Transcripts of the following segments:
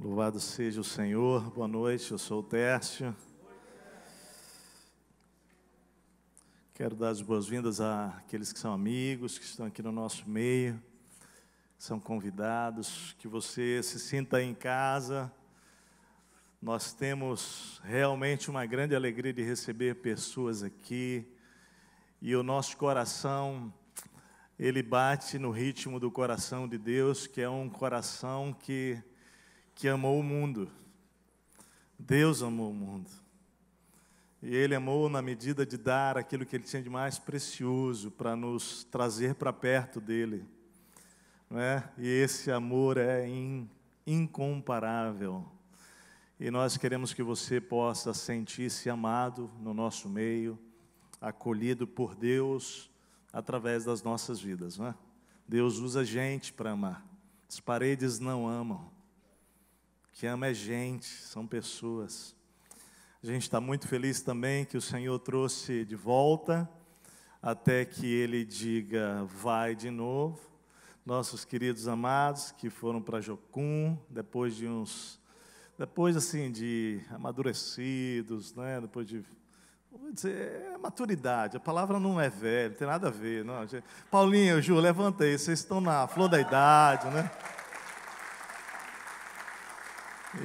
Louvado seja o Senhor. Boa noite, eu sou o Tércio. Quero dar as boas-vindas àqueles que são amigos, que estão aqui no nosso meio, que são convidados, que você se sinta em casa. Nós temos realmente uma grande alegria de receber pessoas aqui, e o nosso coração, ele bate no ritmo do coração de Deus, que é um coração que amou o mundo. Deus amou o mundo. E Ele amou na medida de dar aquilo que Ele tinha de mais precioso para nos trazer para perto dEle. Não é? E esse amor é incomparável. E nós queremos que você possa sentir-se amado no nosso meio, acolhido por Deus através das nossas vidas. Não é? Deus usa gente para amar. As paredes não amam. Que ama é gente, são pessoas. A gente está muito feliz também que o Senhor trouxe de volta, até que Ele diga, vai de novo. Nossos queridos amados que foram para Jocum, depois assim, de amadurecidos, né? Depois de, vou dizer, maturidade. A palavra não é velho, não tem nada a ver. Não. Paulinho, Ju, levanta aí, vocês estão na flor da idade, né?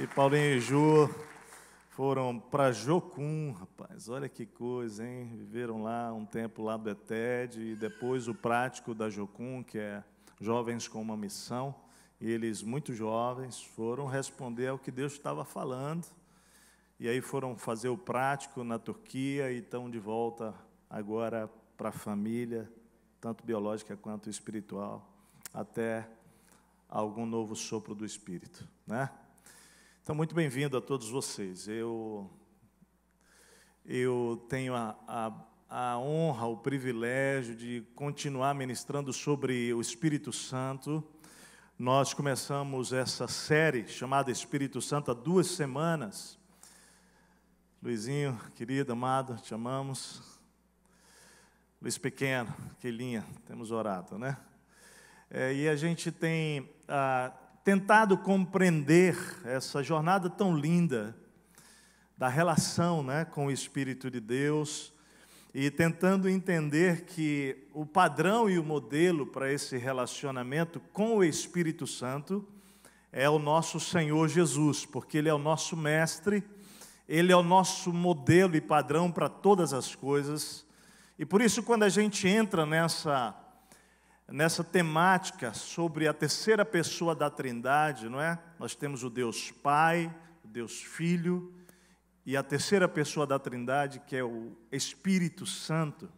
E Paulinho e Ju foram para Jocum, rapaz, olha que coisa, hein? Viveram lá um tempo lá do ETED, e depois o prático da Jocum, que é Jovens com uma Missão, e eles, muito jovens, foram responder ao que Deus estava falando, e aí foram fazer o prático na Turquia, e estão de volta agora para a família, tanto biológica quanto espiritual, até algum novo sopro do Espírito, né? Então, muito bem-vindo a todos vocês. Eu tenho a honra, o privilégio de continuar ministrando sobre o Espírito Santo. Nós começamos essa série chamada Espírito Santo há 2 semanas. Luizinho, querido, amado, te amamos. Luiz Pequeno, Kelinha, temos orado, né? E a gente tem tentado compreender essa jornada tão linda da relação, né, com o Espírito de Deus, e tentando entender que o padrão e o modelo para esse relacionamento com o Espírito Santo é o nosso Senhor Jesus, porque Ele é o nosso mestre, Ele é o nosso modelo e padrão para todas as coisas, e por isso quando a gente entra nessa temática sobre a terceira pessoa da Trindade, não é? Nós temos o Deus Pai, o Deus Filho, e a terceira pessoa da Trindade, que é o Espírito Santo.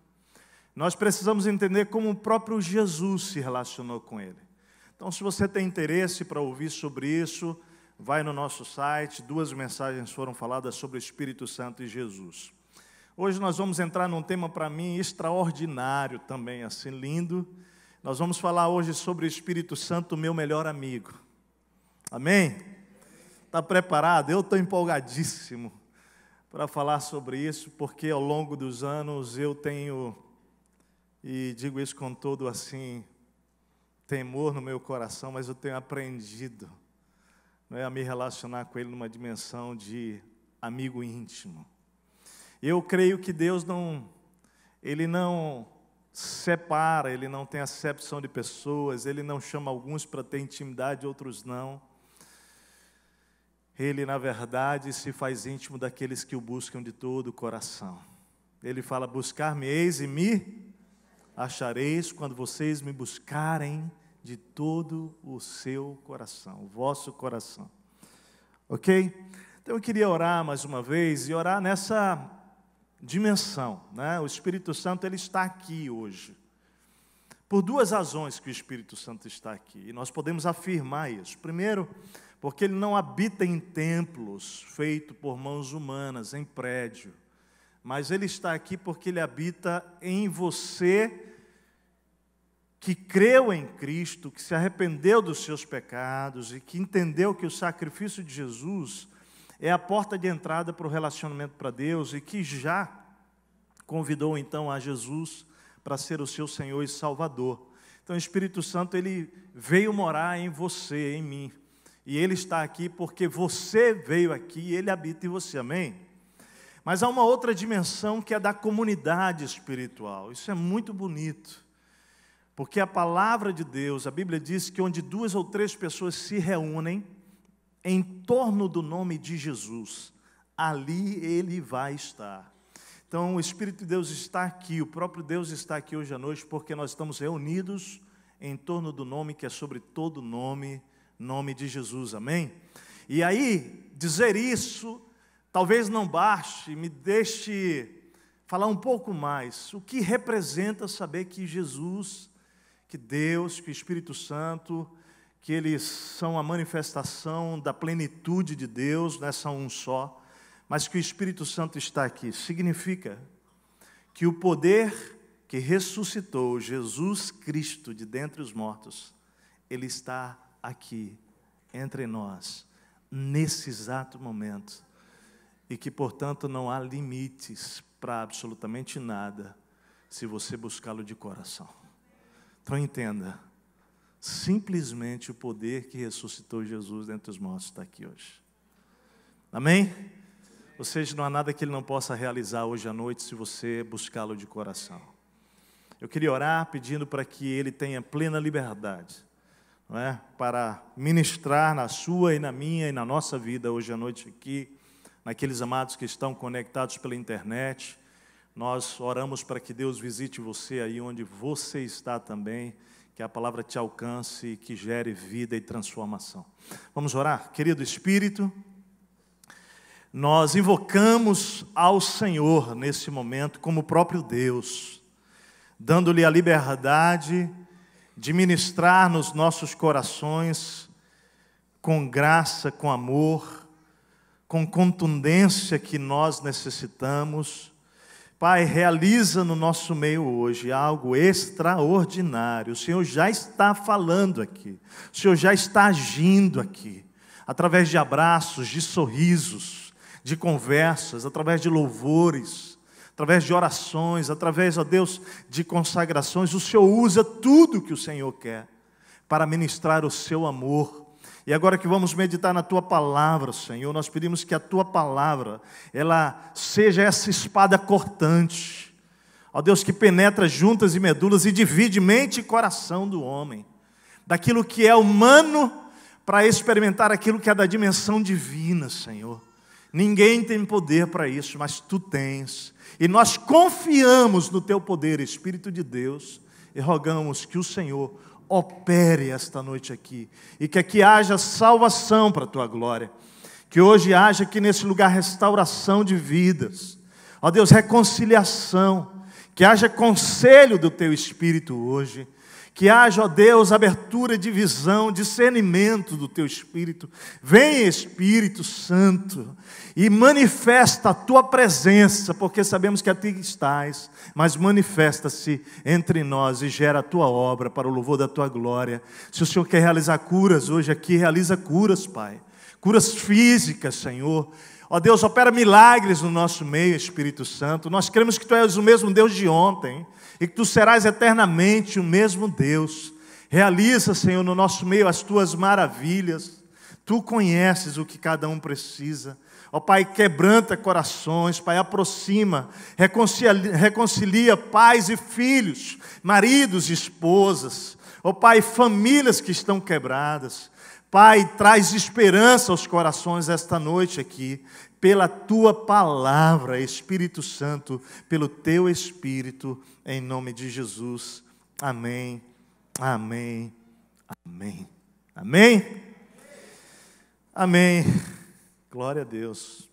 Nós precisamos entender como o próprio Jesus se relacionou com Ele. Então, se você tem interesse para ouvir sobre isso, vai no nosso site, 2 mensagens foram faladas sobre o Espírito Santo e Jesus. Hoje nós vamos entrar num tema, para mim, extraordinário também, assim, lindo. Nós vamos falar hoje sobre o Espírito Santo, meu melhor amigo. Amém? Está preparado? Eu estou empolgadíssimo para falar sobre isso, porque ao longo dos anos eu tenho, e digo isso com todo assim, temor no meu coração, mas eu tenho aprendido, não é, a me relacionar com Ele numa dimensão de amigo íntimo. Eu creio que Deus Ele não separa, Ele não tem acepção de pessoas, Ele não chama alguns para ter intimidade, outros não. Ele, na verdade, se faz íntimo daqueles que o buscam de todo o coração. Ele fala, buscar-me-eis e me achareis quando vocês me buscarem de todo o seu coração, o vosso coração. Ok? Então eu queria orar mais uma vez, e orar nessa dimensão, né? O Espírito Santo, ele está aqui hoje, por 2 razões que o Espírito Santo está aqui, e nós podemos afirmar isso. Primeiro, porque ele não habita em templos feitos por mãos humanas, em prédio, mas ele está aqui porque ele habita em você, que creu em Cristo, que se arrependeu dos seus pecados, e que entendeu que o sacrifício de Jesus é a porta de entrada para o relacionamento para Deus, e que já convidou então a Jesus para ser o seu Senhor e Salvador. Então o Espírito Santo, ele veio morar em você, em mim. E Ele está aqui porque você veio aqui e Ele habita em você, amém? Mas há uma outra dimensão que é da comunidade espiritual. Isso é muito bonito, porque a palavra de Deus, a Bíblia diz que onde 2 ou 3 pessoas se reúnem em torno do nome de Jesus, ali Ele vai estar. Então o Espírito de Deus está aqui, o próprio Deus está aqui hoje à noite, porque nós estamos reunidos em torno do nome que é sobre todo nome, nome de Jesus, amém? E aí, dizer isso, talvez não baste, me deixe falar um pouco mais. O que representa saber que Jesus, que Deus, que o Espírito Santo, que eles são a manifestação da plenitude de Deus, não é só um só, mas que o Espírito Santo está aqui. Significa que o poder que ressuscitou Jesus Cristo de dentre os mortos, Ele está aqui, entre nós, nesse exato momento, e que, portanto, não há limites para absolutamente nada, se você buscá-lo de coração. Então entenda, simplesmente o poder que ressuscitou Jesus dentre os mortos está aqui hoje. Amém? Ou seja, não há nada que Ele não possa realizar hoje à noite, se você buscá-lo de coração. Eu queria orar pedindo para que Ele tenha plena liberdade, não é? Para ministrar na sua e na minha e na nossa vida hoje à noite aqui, naqueles amados que estão conectados pela internet. Nós oramos para que Deus visite você aí onde você está também, que a palavra te alcance e que gere vida e transformação. Vamos orar? Querido Espírito, nós invocamos ao Senhor nesse momento como o próprio Deus, dando-lhe a liberdade de ministrar nos nossos corações com graça, com amor, com contundência que nós necessitamos. Pai, realiza no nosso meio hoje algo extraordinário. O Senhor já está falando aqui, o Senhor já está agindo aqui, através de abraços, de sorrisos, de conversas, através de louvores, através de orações, através, ó Deus, de consagrações. O Senhor usa tudo que o Senhor quer para ministrar o seu amor. E agora que vamos meditar na Tua Palavra, Senhor, nós pedimos que a Tua Palavra, ela seja essa espada cortante, ó Deus, que penetra juntas e medulas e divide mente e coração do homem, daquilo que é humano para experimentar aquilo que é da dimensão divina, Senhor. Ninguém tem poder para isso, mas Tu tens. E nós confiamos no Teu poder, Espírito de Deus, e rogamos que o Senhor opere esta noite aqui, e que aqui haja salvação para a Tua glória, que hoje haja aqui nesse lugar restauração de vidas, ó Deus, reconciliação, que haja conselho do Teu Espírito hoje, que haja, ó Deus, abertura de visão, discernimento do Teu Espírito. Vem, Espírito Santo, e manifesta a Tua presença, porque sabemos que aqui estás, mas manifesta-se entre nós e gera a Tua obra para o louvor da Tua glória. Se o Senhor quer realizar curas hoje aqui, realiza curas, Pai. Curas físicas, Senhor. Ó Deus, opera milagres no nosso meio, Espírito Santo. Nós cremos que Tu és o mesmo Deus de ontem e que Tu serás eternamente o mesmo Deus. Realiza, Senhor, no nosso meio as Tuas maravilhas. Tu conheces o que cada um precisa. Ó Pai, quebranta corações, Pai, aproxima, reconcilia pais e filhos, maridos e esposas. Ó Pai, famílias que estão quebradas. Pai, traz esperança aos corações esta noite aqui, pela Tua Palavra, Espírito Santo, pelo Teu Espírito, em nome de Jesus. Amém, amém, amém, amém, amém. Glória a Deus.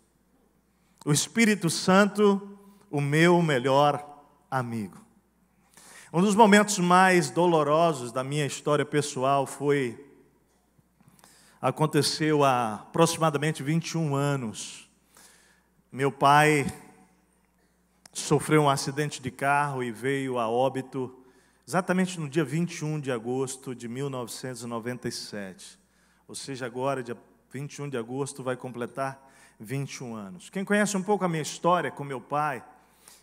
O Espírito Santo, o meu melhor amigo. Um dos momentos mais dolorosos da minha história pessoal aconteceu há aproximadamente 21 anos. Meu pai sofreu um acidente de carro e veio a óbito exatamente no dia 21 de agosto de 1997. Ou seja, agora, dia 21 de agosto, vai completar 21 anos. Quem conhece um pouco a minha história com meu pai,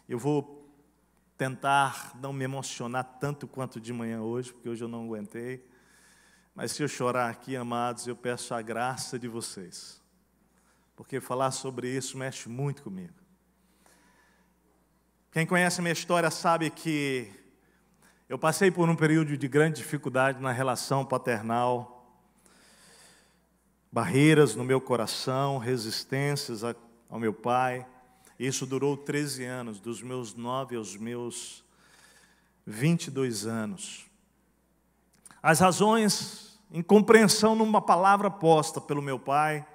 eu vou tentar não me emocionar tanto quanto de manhã hoje, porque hoje eu não aguentei. Mas se eu chorar aqui, amados, eu peço a graça de vocês, porque falar sobre isso mexe muito comigo. Quem conhece a minha história sabe que eu passei por um período de grande dificuldade na relação paternal, barreiras no meu coração, resistências ao meu pai. Isso durou 13 anos, dos meus 9 aos meus 22 anos. As razões, incompreensão numa palavra posta pelo meu pai.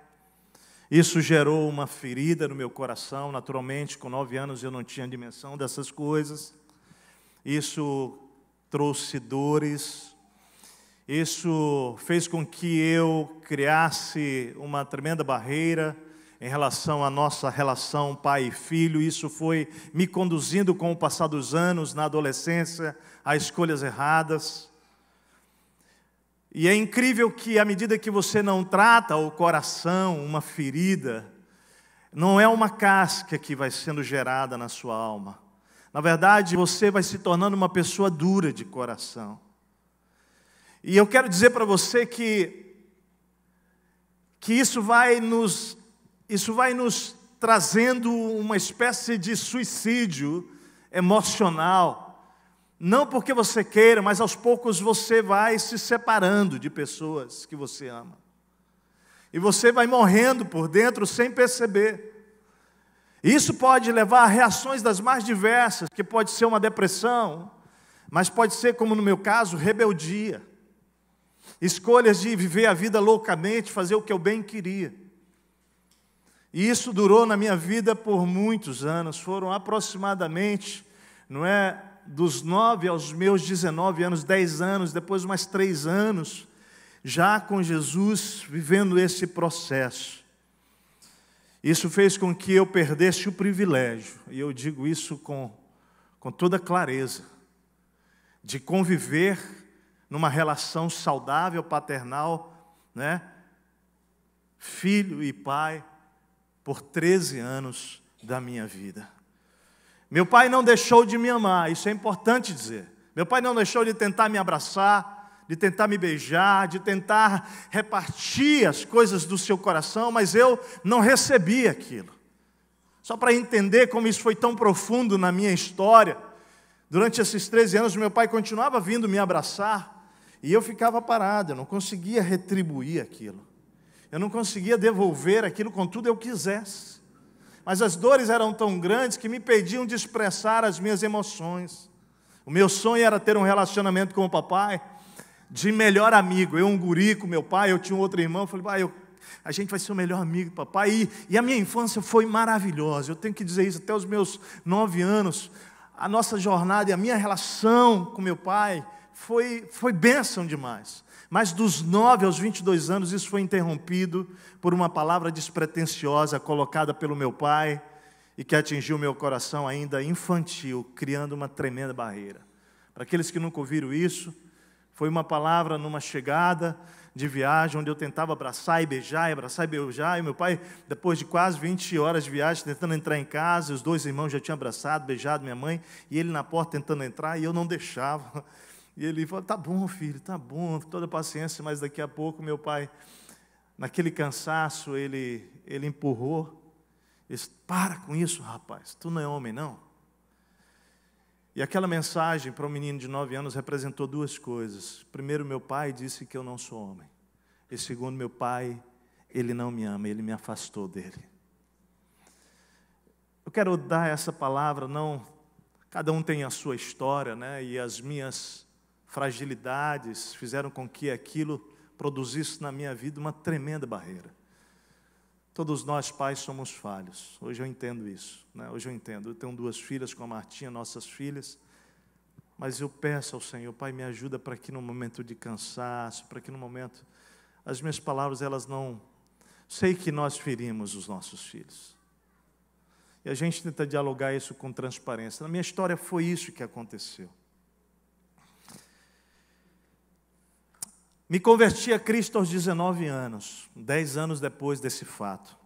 Isso gerou uma ferida no meu coração. Naturalmente, com 9 anos eu não tinha dimensão dessas coisas. Isso trouxe dores. Isso fez com que eu criasse uma tremenda barreira em relação à nossa relação pai e filho. Isso foi me conduzindo com o passar dos anos, na adolescência, a escolhas erradas. E é incrível que, à medida que você não trata o coração, uma ferida, não é uma casca que vai sendo gerada na sua alma. Na verdade, você vai se tornando uma pessoa dura de coração. E eu quero dizer para você que isso vai nos trazendo uma espécie de suicídio emocional. Não porque você queira, mas aos poucos você vai se separando de pessoas que você ama. E você vai morrendo por dentro sem perceber. Isso pode levar a reações das mais diversas, que pode ser uma depressão, mas pode ser, como no meu caso, rebeldia. Escolhas de viver a vida loucamente, fazer o que eu bem queria. E isso durou na minha vida por muitos anos. Foram aproximadamente, dos 9 aos meus 19 anos, 10 anos, depois mais 3 anos, já com Jesus, vivendo esse processo. Isso fez com que eu perdesse o privilégio, e eu digo isso com toda clareza, de conviver numa relação saudável, paternal, filho e pai, por 13 anos da minha vida. Meu pai não deixou de me amar, isso é importante dizer. Meu pai não deixou de tentar me abraçar, de tentar me beijar, de tentar repartir as coisas do seu coração, mas eu não recebi aquilo. Só para entender como isso foi tão profundo na minha história, durante esses 13 anos, meu pai continuava vindo me abraçar, e eu ficava parado, eu não conseguia retribuir aquilo. Eu não conseguia devolver aquilo contudo eu quisesse. Mas as dores eram tão grandes que me impediam de expressar as minhas emoções. O meu sonho era ter um relacionamento com o papai, de melhor amigo. Eu, um guri com meu pai, eu tinha um outro irmão, eu falei, pai, a gente vai ser o melhor amigo do papai. E a minha infância foi maravilhosa, eu tenho que dizer isso, até os meus 9 anos, a nossa jornada e a minha relação com meu pai foi bênção demais. Mas dos 9 aos 22 anos, isso foi interrompido por uma palavra despretensiosa colocada pelo meu pai e que atingiu meu coração ainda infantil, criando uma tremenda barreira. Para aqueles que nunca ouviram isso, foi uma palavra numa chegada de viagem, onde eu tentava abraçar e beijar, e meu pai, depois de quase 20 horas de viagem, tentando entrar em casa, os 2 irmãos já tinham abraçado, beijado minha mãe, e ele na porta tentando entrar, e eu não deixava. E ele falou, tá bom, filho, tá bom, toda paciência, mas daqui a pouco meu pai, naquele cansaço, ele empurrou, disse, para com isso, rapaz, tu não é homem, não. E aquela mensagem para um menino de 9 anos representou 2 coisas. Primeiro, meu pai disse que eu não sou homem. E segundo, meu pai, ele não me ama, ele me afastou dele. Eu quero dar essa palavra, não, cada um tem a sua história, e as minhas fragilidades fizeram com que aquilo produzisse na minha vida uma tremenda barreira. Todos nós pais somos falhos, hoje eu entendo isso, hoje eu entendo, eu tenho 2 filhas com a Martinha, nossas filhas, mas eu peço ao Senhor, Pai, me ajuda para que no momento de cansaço, para que no momento, as minhas palavras, elas não, sei que nós ferimos os nossos filhos, e a gente tenta dialogar isso com transparência. Na minha história foi isso que aconteceu. Me converti a Cristo aos 19 anos, 10 anos depois desse fato.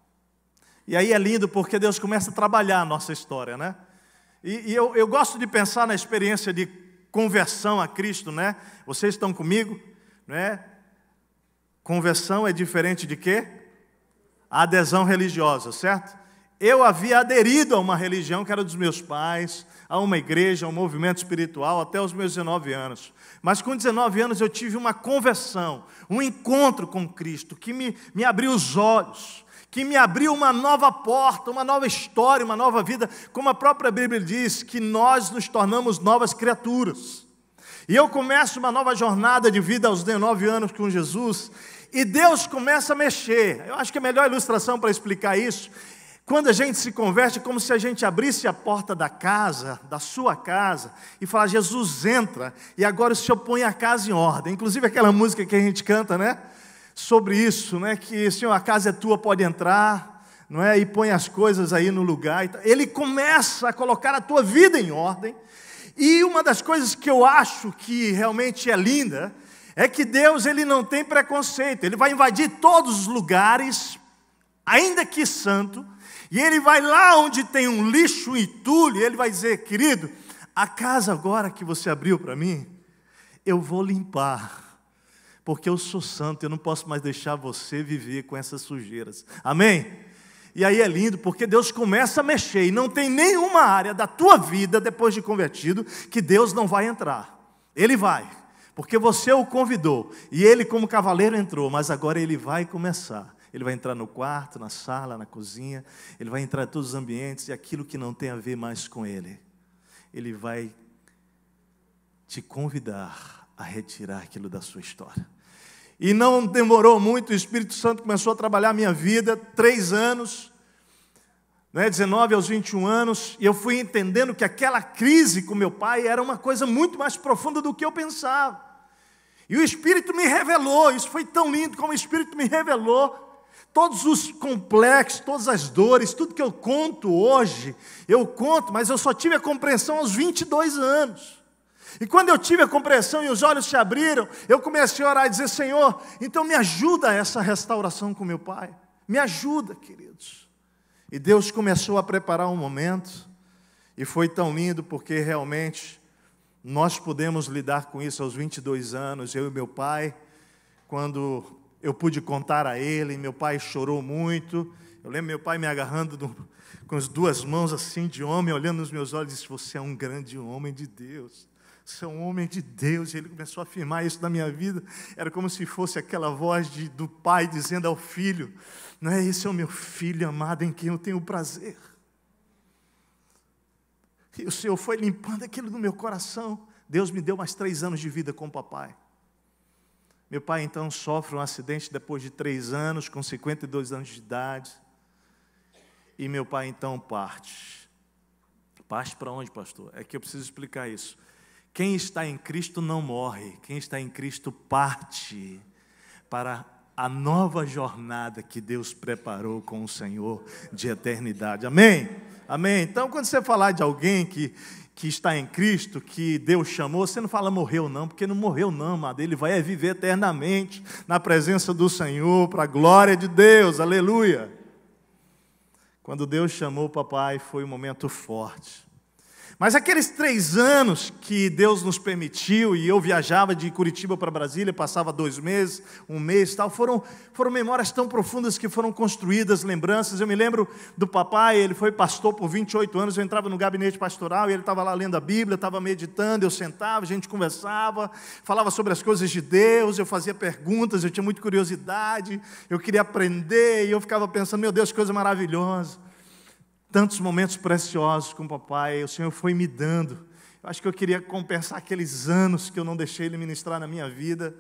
E aí é lindo porque Deus começa a trabalhar a nossa história, E eu gosto de pensar na experiência de conversão a Cristo, Vocês estão comigo, Conversão é diferente de quê? Adesão religiosa, certo? Eu havia aderido a uma religião que era dos meus pais, a uma igreja, a um movimento espiritual, até os meus 19 anos. Mas com 19 anos eu tive uma conversão, um encontro com Cristo, que me abriu os olhos, que me abriu uma nova porta, uma nova história, uma nova vida, como a própria Bíblia diz, que nós nos tornamos novas criaturas. E eu começo uma nova jornada de vida aos 19 anos com Jesus, e Deus começa a mexer. Eu acho que a melhor ilustração para explicar isso, quando a gente se converte, é como se a gente abrisse a porta da casa, da sua casa, e falar: Jesus, entra, e agora o Senhor põe a casa em ordem. Inclusive aquela música que a gente canta, né? Sobre isso, né? Que, Senhor, a casa é tua, pode entrar, não é? E põe as coisas aí no lugar. Ele começa a colocar a tua vida em ordem. E uma das coisas que eu acho que realmente é linda, é que Deus, Ele não tem preconceito. Ele vai invadir todos os lugares, ainda que santo, e Ele vai lá onde tem um lixo, um entulho, e Ele vai dizer: querido, a casa agora que você abriu para mim, eu vou limpar, porque eu sou santo, eu não posso mais deixar você viver com essas sujeiras. Amém? E aí é lindo, porque Deus começa a mexer, e não tem nenhuma área da tua vida, depois de convertido, que Deus não vai entrar. Ele vai, porque você o convidou, e Ele como cavaleiro entrou, mas agora Ele vai começar. Ele vai entrar no quarto, na sala, na cozinha, Ele vai entrar em todos os ambientes, e aquilo que não tem a ver mais com Ele, Ele vai te convidar a retirar aquilo da sua história. E não demorou muito, o Espírito Santo começou a trabalhar a minha vida, 3 anos, né, 19 aos 21 anos, e eu fui entendendo que aquela crise com meu pai era uma coisa muito mais profunda do que eu pensava. E o Espírito me revelou, isso foi tão lindo como o Espírito me revelou, todos os complexos, todas as dores, tudo que eu conto hoje, eu conto, mas eu só tive a compreensão aos 22 anos. E quando eu tive a compreensão e os olhos se abriram, eu comecei a orar e dizer: Senhor, então me ajuda a essa restauração com meu pai. Me ajuda, queridos. E Deus começou a preparar um momento, e foi tão lindo, porque realmente nós pudemos lidar com isso aos 22 anos, eu e meu pai, quando eu pude contar a ele, meu pai chorou muito. Eu lembro meu pai me agarrando com as 2 mãos assim de homem, olhando nos meus olhos e disse: você é um grande homem de Deus, você é um homem de Deus. E ele começou a afirmar isso na minha vida, era como se fosse aquela voz do pai dizendo ao filho: não é, esse é o meu filho amado em quem eu tenho prazer. E o Senhor foi limpando aquilo no meu coração. Deus me deu mais 3 anos de vida com o papai. Meu pai então sofre um acidente depois de 3 anos, com 52 anos de idade. E meu pai então parte. Parte para onde, pastor? É que eu preciso explicar isso. Quem está em Cristo não morre. Quem está em Cristo parte para a nova jornada que Deus preparou com o Senhor de eternidade. Amém? Amém? Então, quando você falar de alguém que está em Cristo, que Deus chamou, você não fala morreu não, porque não morreu não, amado. Ele vai viver eternamente na presença do Senhor, para a glória de Deus, aleluia. Quando Deus chamou o papai, foi um momento forte. Mas aqueles 3 anos que Deus nos permitiu, e eu viajava de Curitiba para Brasília, passava 2 meses, 1 mês, tal, foram memórias tão profundas que foram construídas, lembranças. Eu me lembro do papai, ele foi pastor por 28 anos, eu entrava no gabinete pastoral, e ele estava lá lendo a Bíblia, estava meditando, eu sentava, a gente conversava, falava sobre as coisas de Deus, eu fazia perguntas, eu tinha muita curiosidade, eu queria aprender, e eu ficava pensando: meu Deus, que coisa maravilhosa. Tantos momentos preciosos com o papai, o Senhor foi me dando. Eu acho que eu queria compensar aqueles anos que eu não deixei Ele ministrar na minha vida.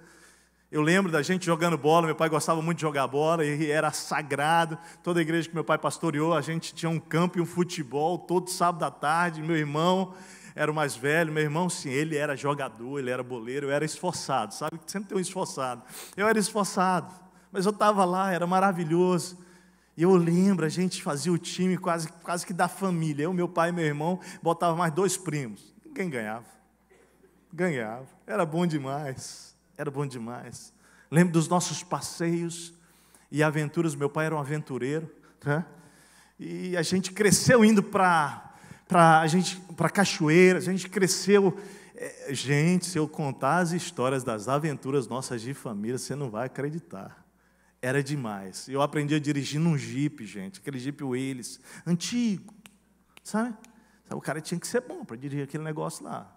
Eu lembro da gente jogando bola, meu pai gostava muito de jogar bola, e era sagrado. Toda a igreja que meu pai pastoreou, a gente tinha um campo e um futebol, todo sábado à tarde. Meu irmão era o mais velho, meu irmão sim, ele era jogador, ele era boleiro, eu era esforçado, sabe? Sempre tem um esforçado. Eu era esforçado, mas eu estava lá, era maravilhoso. E eu lembro, a gente fazia o time quase que da família. Eu, meu pai e meu irmão, botava mais 2 primos. Ninguém ganhava. Ganhava. Era bom demais. Era bom demais. Lembro dos nossos passeios e aventuras. Meu pai era um aventureiro, né? E a gente cresceu indo para cachoeira. A gente cresceu... Gente, se eu contar as histórias das aventuras nossas de família, você não vai acreditar. Era demais. Eu aprendi a dirigir num Jeep, gente, aquele Jeep Willys, antigo, sabe? O cara tinha que ser bom para dirigir aquele negócio lá.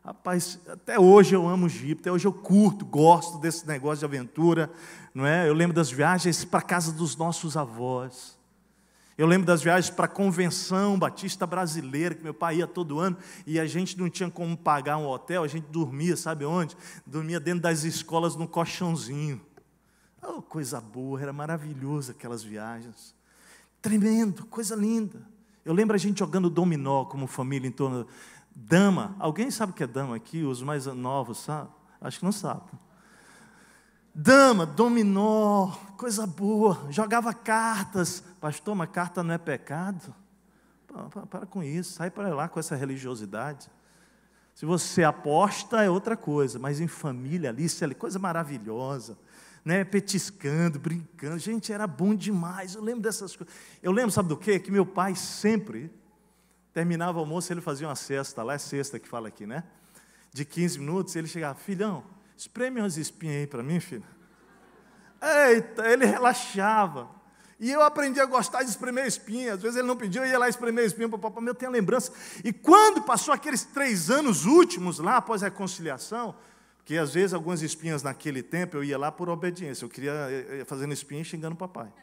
Rapaz, até hoje eu amo Jeep, até hoje eu curto, gosto desse negócio de aventura, não é? Eu lembro das viagens para a casa dos nossos avós. Eu lembro das viagens para a Convenção Batista Brasileira, que meu pai ia todo ano, e a gente não tinha como pagar um hotel, a gente dormia, sabe onde? Dormia dentro das escolas num colchãozinho. Oh, coisa boa, era maravilhoso aquelas viagens. Tremendo, coisa linda. Eu lembro a gente jogando dominó como família em torno... Dama, alguém sabe o que é dama aqui? Os mais novos, sabe? Acho que não sabe. Dama, dominó, coisa boa. Jogava cartas. Pastor, mas carta não é pecado? Para com isso, sai para lá com essa religiosidade. Se você aposta é outra coisa, mas em família ali, isso é coisa maravilhosa. Né? Petiscando, brincando. Gente, era bom demais. Eu lembro dessas coisas. Eu lembro, sabe do quê? Que meu pai sempre... terminava o almoço, ele fazia uma cesta, lá é cesta que fala aqui, né? De 15 minutos, ele chegava, filhão, espreme umas espinhas aí para mim, filho. Eita, ele relaxava. E eu aprendi a gostar de espremer espinha. Às vezes ele não pediu, eu ia lá espremer espinha para o papai, eu tenho lembrança. E quando passou aqueles 3 anos últimos lá, após a reconciliação, porque às vezes algumas espinhas naquele tempo, eu ia lá por obediência, eu ia fazendo espinha e xingando o papai.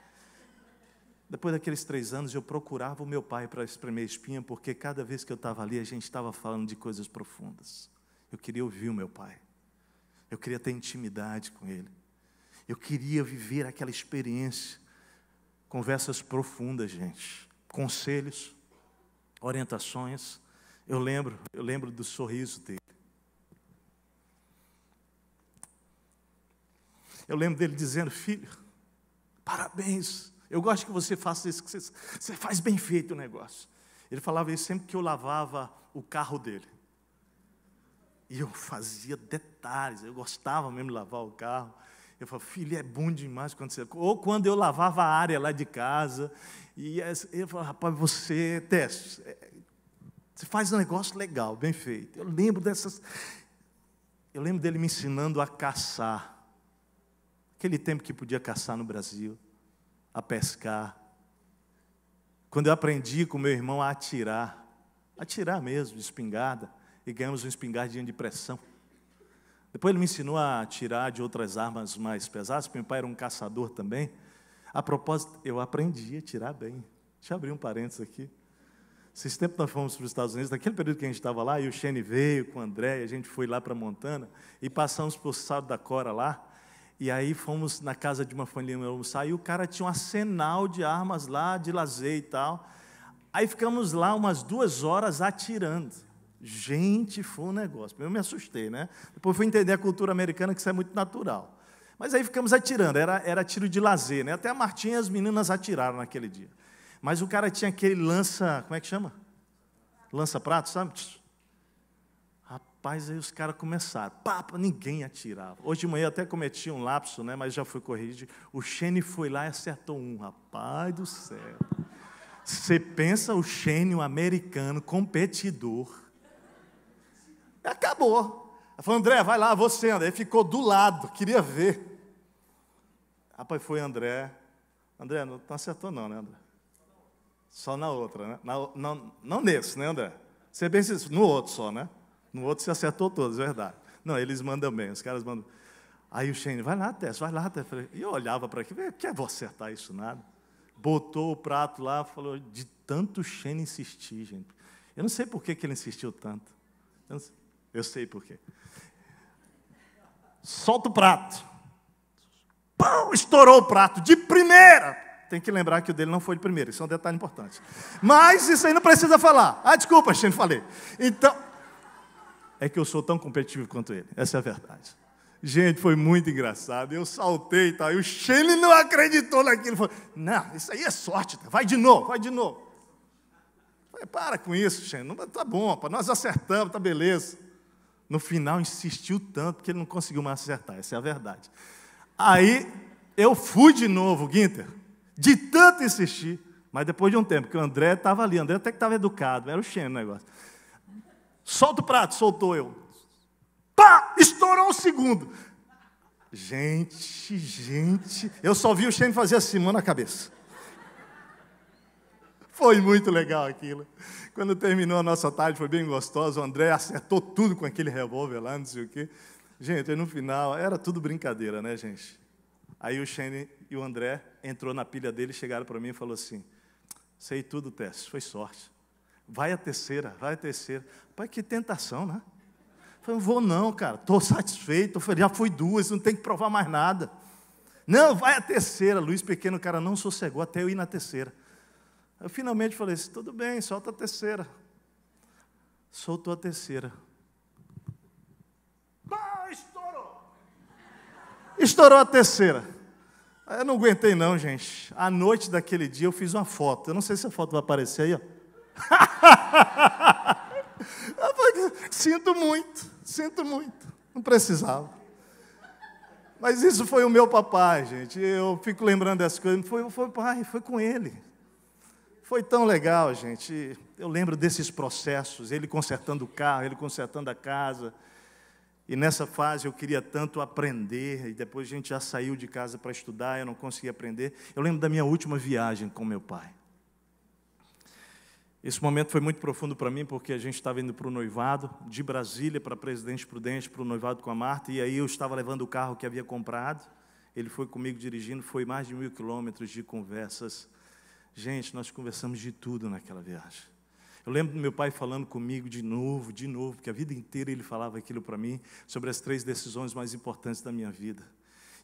Depois daqueles 3 anos, eu procurava o meu pai para espremer espinha, porque cada vez que eu estava ali, a gente estava falando de coisas profundas. Eu queria ouvir o meu pai. Eu queria ter intimidade com ele. Eu queria viver aquela experiência. Conversas profundas, gente. Conselhos, orientações. Eu lembro do sorriso dele. Eu lembro dele dizendo, filho, parabéns. Eu gosto que você faça isso, que você faz bem feito o negócio. Ele falava isso sempre que eu lavava o carro dele. E eu fazia detalhes, eu gostava mesmo de lavar o carro. Eu falava, filho, é bom demais quando você... Ou quando eu lavava a área lá de casa. E eu falava, rapaz, você faz um negócio legal, bem feito. Eu lembro dele me ensinando a caçar. Aquele tempo que podia caçar no Brasil. A pescar. Quando eu aprendi com meu irmão a atirar mesmo, de espingarda, e ganhamos um espingardinho de pressão. Depois ele me ensinou a atirar de outras armas mais pesadas, porque meu pai era um caçador também. A propósito, eu aprendi a atirar bem. Deixa eu abrir um parênteses aqui. Esses tempos nós fomos para os Estados Unidos, naquele período que a gente estava lá, e o Shane veio com o André, e a gente foi lá para Montana, e passamos por Salto da Cora lá, e aí fomos na casa de uma família almoçar, e o cara tinha um arsenal de armas lá, de lazer e tal. Aí ficamos lá umas 2 horas atirando. Gente, foi um negócio. Eu me assustei, né? Depois fui entender a cultura americana, que isso é muito natural. Mas aí ficamos atirando, era tiro de lazer, né? Até a Martinha e as meninas atiraram naquele dia. Mas o cara tinha aquele lança, como é que chama? Lança-prato, sabe? Rapaz, aí os caras começaram, ninguém atirava. Hoje de manhã eu até cometi um lapso, né, mas já fui corrigido. O Shane foi lá e acertou um, rapaz do céu. Você pensa o Shane, um americano, competidor. Acabou. Ela falou, André, vai lá, você, André. Ele ficou do lado, queria ver. Rapaz, foi André. André, não acertou não, né, André? Só na outra, né? Não nesse, né, André? Você bem no outro só, né? No outro você acertou todos, é verdade. Não, eles mandam bem, os caras mandam. Aí o Shane, vai lá, Tess, vai lá, Tess. E eu olhava para aqui, que vou acertar isso nada. Botou o prato lá, falou, de tanto Shane insistir, gente. Eu não sei por que ele insistiu tanto. Eu sei por quê. Solta o prato. Pão, estourou o prato, de primeira. Tem que lembrar que o dele não foi de primeira, isso é um detalhe importante. Mas isso aí não precisa falar. Desculpa, Shane, falei. Então, é que eu sou tão competitivo quanto ele, essa é a verdade. Gente, foi muito engraçado, eu saltei e tal, e o Shane não acreditou naquilo. Falou, não, isso aí é sorte, vai de novo, vai de novo. Falei, para com isso, Shane, não, tá bom, nós acertamos, tá beleza. No final insistiu tanto que ele não conseguiu mais acertar, essa é a verdade. Aí eu fui de novo, Guinter, de tanto insistir, mas depois de um tempo, porque o André estava ali, o André até que estava educado, era o Shane o negócio. Solta o prato, soltou eu. Estourou o segundo. Gente, eu só vi o Shane fazer assim, mão na cabeça. Foi muito legal aquilo. Quando terminou a nossa tarde, foi bem gostoso. O André acertou tudo com aquele revólver lá, não sei o quê. Gente, aí no final, era tudo brincadeira, né, gente? Aí o Shane e o André entrou na pilha dele, chegaram para mim e falaram assim, sei tudo, Tess, foi sorte. Vai a terceira, vai a terceira. Pai, que tentação, né? Eu falei, não vou não, cara, estou satisfeito. Eu falei, já fui duas, não tem que provar mais nada. Não, vai a terceira. Luiz Pequeno, o cara não sossegou até eu ir na terceira. Eu finalmente falei assim, tudo bem, solta a terceira. Soltou a terceira. Estourou! Estourou a terceira. Eu não aguentei não, gente. À noite daquele dia eu fiz uma foto. Eu não sei se a foto vai aparecer aí, ó. Sinto muito. Não precisava. Mas isso foi o meu papai, gente. Eu fico lembrando dessas coisas. Foi pai, foi com ele. Foi tão legal, gente. Eu lembro desses processos, ele consertando o carro, ele consertando a casa. E nessa fase eu queria tanto aprender, e depois a gente já saiu de casa para estudar, eu não conseguia aprender. Eu lembro da minha última viagem com meu pai. Esse momento foi muito profundo para mim, porque a gente estava indo para o noivado, de Brasília para Presidente Prudente, para o noivado com a Marta, e aí eu estava levando o carro que havia comprado, ele foi comigo dirigindo, foi mais de 1000 quilômetros de conversas. Gente, nós conversamos de tudo naquela viagem. Eu lembro do meu pai falando comigo de novo, porque a vida inteira ele falava aquilo para mim, sobre as 3 decisões mais importantes da minha vida.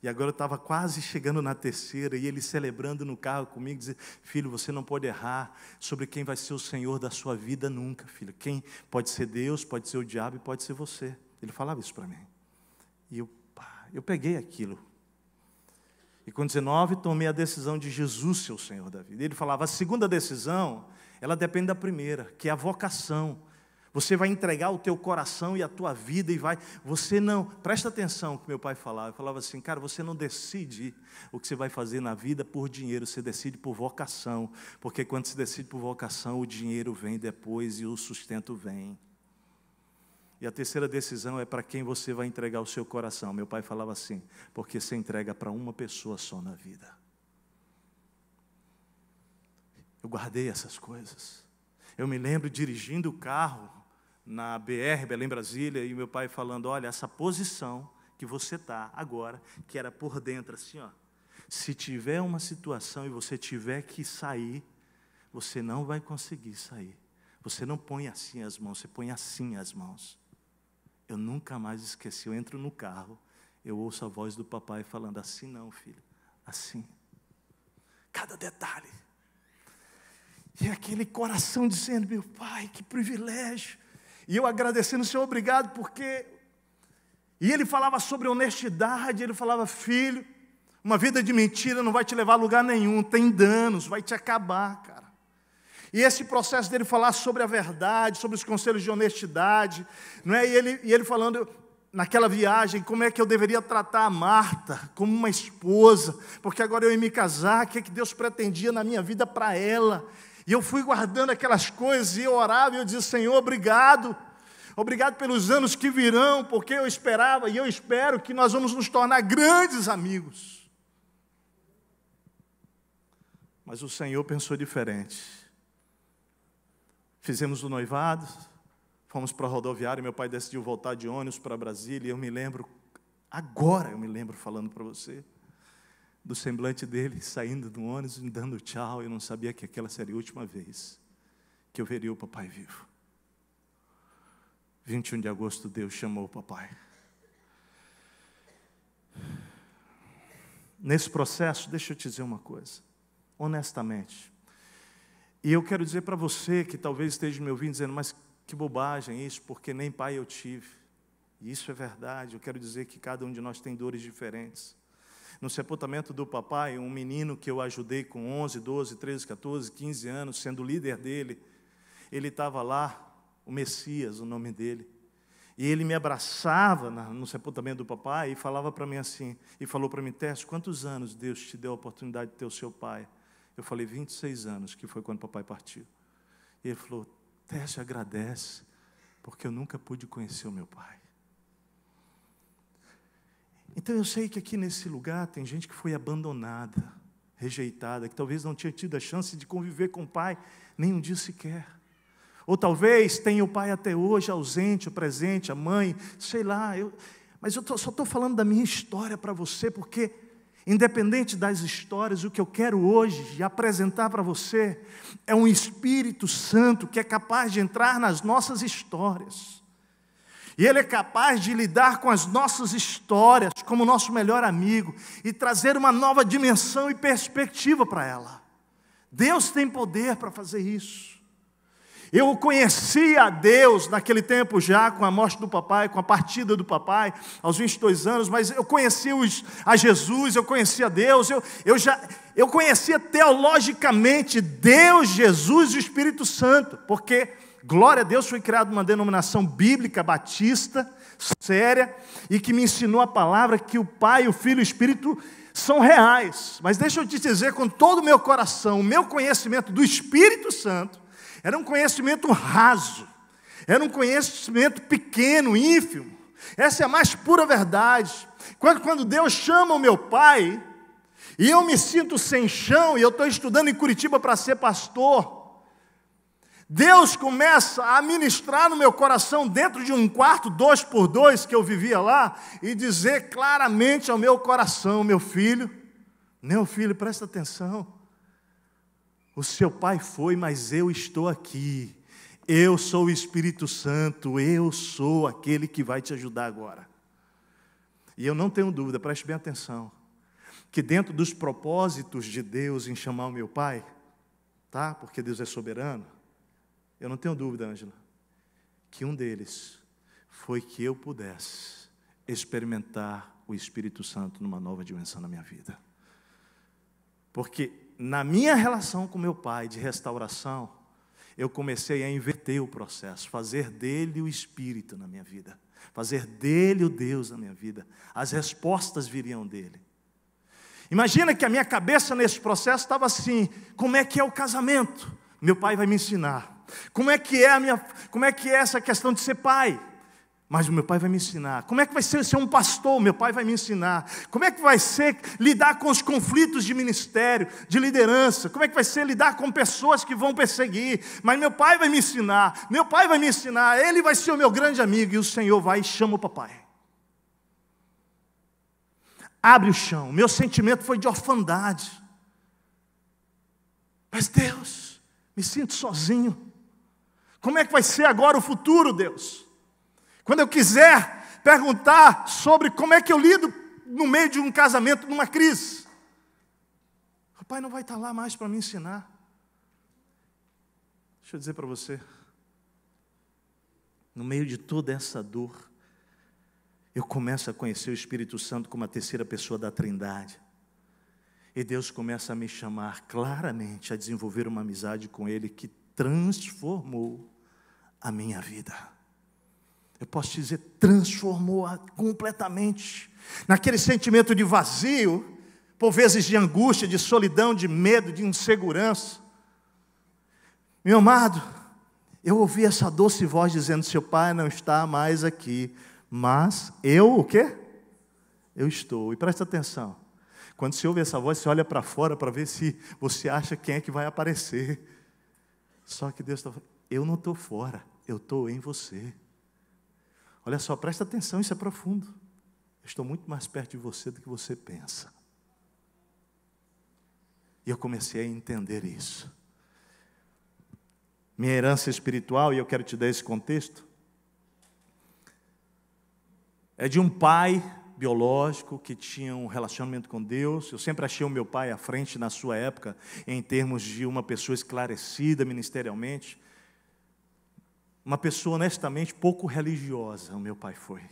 E agora eu estava quase chegando na terceira, e ele celebrando no carro comigo, dizendo, filho, você não pode errar sobre quem vai ser o Senhor da sua vida nunca, filho. Quem pode ser Deus, pode ser o diabo e pode ser você. Ele falava isso para mim. E eu peguei aquilo. E com 19, tomei a decisão de Jesus ser o Senhor da vida. Ele falava, a segunda decisão, ela depende da primeira, que é a vocação. Você vai entregar o teu coração e a tua vida e vai... Você não... Presta atenção no que meu pai falava. Ele falava assim, cara, você não decide o que você vai fazer na vida por dinheiro, você decide por vocação. Porque quando se decide por vocação, o dinheiro vem depois e o sustento vem. E a terceira decisão é para quem você vai entregar o seu coração. Meu pai falava assim, porque você entrega para uma pessoa só na vida. Eu guardei essas coisas. Eu me lembro dirigindo o carro na BR, Belém, Brasília, e meu pai falando, olha, essa posição que você está agora, que era por dentro, assim, ó, se tiver uma situação e você tiver que sair, você não vai conseguir sair. Você não põe assim as mãos, você põe assim as mãos. Eu nunca mais esqueci, eu entro no carro, eu ouço a voz do papai falando, assim não, filho, assim. Cada detalhe. E aquele coração dizendo, meu pai, que privilégio. E eu agradecendo, Senhor, obrigado, porque... E ele falava sobre honestidade, ele falava, filho, uma vida de mentira não vai te levar a lugar nenhum, tem danos, vai te acabar, cara. E esse processo dele falar sobre a verdade, sobre os conselhos de honestidade, não é? E ele falando naquela viagem, como é que eu deveria tratar a Marta como uma esposa, porque agora eu ia me casar, o que é que Deus pretendia na minha vida para ela. E eu fui guardando aquelas coisas, e eu orava, e eu dizia, Senhor, obrigado. Obrigado pelos anos que virão, porque eu esperava, e eu espero que nós vamos nos tornar grandes amigos. Mas o Senhor pensou diferente. Fizemos o noivado, fomos para a rodoviária, meu pai decidiu voltar de ônibus para Brasília, e eu me lembro, agora eu me lembro falando para você, do semblante dele, saindo do ônibus, me dando tchau. Eu não sabia que aquela seria a última vez que eu veria o papai vivo. 21 de agosto, Deus chamou o papai. Nesse processo, deixa eu te dizer uma coisa, honestamente. E eu quero dizer para você que talvez esteja me ouvindo dizendo, mas que bobagem isso, porque nem pai eu tive. E isso é verdade, eu quero dizer que cada um de nós tem dores diferentes. No sepultamento do papai, um menino que eu ajudei com 11, 12, 13, 14, 15 anos, sendo líder dele, ele estava lá, o Messias, o nome dele, e ele me abraçava no sepultamento do papai e falava para mim assim, e falou para mim, Tess, quantos anos Deus te deu a oportunidade de ter o seu pai? Eu falei, 26 anos, que foi quando o papai partiu. E ele falou, Tess, agradece, porque eu nunca pude conhecer o meu pai. Então eu sei que aqui nesse lugar tem gente que foi abandonada, rejeitada, que talvez não tinha tido a chance de conviver com o pai nem um dia sequer. Ou talvez tenha o pai até hoje ausente, o presente, a mãe, sei lá. Mas eu só estou falando da minha história para você, porque independente das histórias, o que eu quero hoje apresentar para você é um Espírito Santo que é capaz de entrar nas nossas histórias. E Ele é capaz de lidar com as nossas histórias como nosso melhor amigo e trazer uma nova dimensão e perspectiva para ela. Deus tem poder para fazer isso. Eu conhecia a Deus naquele tempo já, com a morte do papai, com a partida do papai, aos 22 anos, mas eu conhecia a Jesus, eu conhecia Deus, eu conhecia teologicamente Deus, Jesus e o Espírito Santo, porque, glória a Deus, foi criada uma denominação bíblica, batista, séria, e que me ensinou a palavra que o Pai, o Filho e o Espírito são reais. Mas deixa eu te dizer com todo o meu coração, o meu conhecimento do Espírito Santo, era um conhecimento raso, era um conhecimento pequeno, ínfimo. Essa é a mais pura verdade. Quando Deus chama o meu pai, e eu me sinto sem chão, e eu estou estudando em Curitiba para ser pastor, Deus começa a ministrar no meu coração, dentro de um quarto 2x2 que eu vivia lá, e dizer claramente ao meu coração: meu filho, presta atenção. O seu pai foi, mas eu estou aqui. Eu sou o Espírito Santo, eu sou aquele que vai te ajudar agora. E eu não tenho dúvida, preste bem atenção, que dentro dos propósitos de Deus em chamar o meu pai, tá? Porque Deus é soberano, eu não tenho dúvida, Ângela, que um deles foi que eu pudesse experimentar o Espírito Santo numa nova dimensão na minha vida. Porque na minha relação com meu pai de restauração, eu comecei a inverter o processo, fazer dele o Espírito na minha vida, fazer dele o Deus na minha vida. As respostas viriam dele. Imagina que a minha cabeça nesse processo estava assim: como é que é o casamento? Meu pai vai me ensinar. Como é que é essa questão de ser pai? Mas o meu pai vai me ensinar. Como é que vai ser um pastor? Meu pai vai me ensinar. Como é que vai ser lidar com os conflitos de ministério, de liderança? Como é que vai ser lidar com pessoas que vão perseguir? Mas meu pai vai me ensinar. Meu pai vai me ensinar. Ele vai ser o meu grande amigo. E o Senhor vai e chama o papai. Abre o chão. Meu sentimento foi de orfandade. Mas Deus, me sinto sozinho. Como é que vai ser agora o futuro, Deus? Quando eu quiser perguntar sobre como é que eu lido no meio de um casamento, numa crise, o pai não vai estar lá mais para me ensinar. Deixa eu dizer para você, no meio de toda essa dor, eu começo a conhecer o Espírito Santo como a terceira pessoa da Trindade. E Deus começa a me chamar claramente a desenvolver uma amizade com Ele que transformou a minha vida. Eu posso te dizer, transformou-a completamente. Naquele sentimento de vazio, por vezes de angústia, de solidão, de medo, de insegurança. Meu amado, eu ouvi essa doce voz dizendo: seu pai não está mais aqui, mas eu, o quê? Eu estou. E presta atenção, quando você ouve essa voz, você olha para fora para ver se você acha quem é que vai aparecer. Só que Deus está falando: eu não estou fora, eu estou em você. Olha só, presta atenção, isso é profundo. Eu estou muito mais perto de você do que você pensa. E eu comecei a entender isso. Minha herança espiritual, e eu quero te dar esse contexto, é de um pai biológico que tinha um relacionamento com Deus. Eu sempre achei o meu pai à frente na sua época, em termos de uma pessoa esclarecida ministerialmente. Uma pessoa honestamente pouco religiosa, o meu pai foi.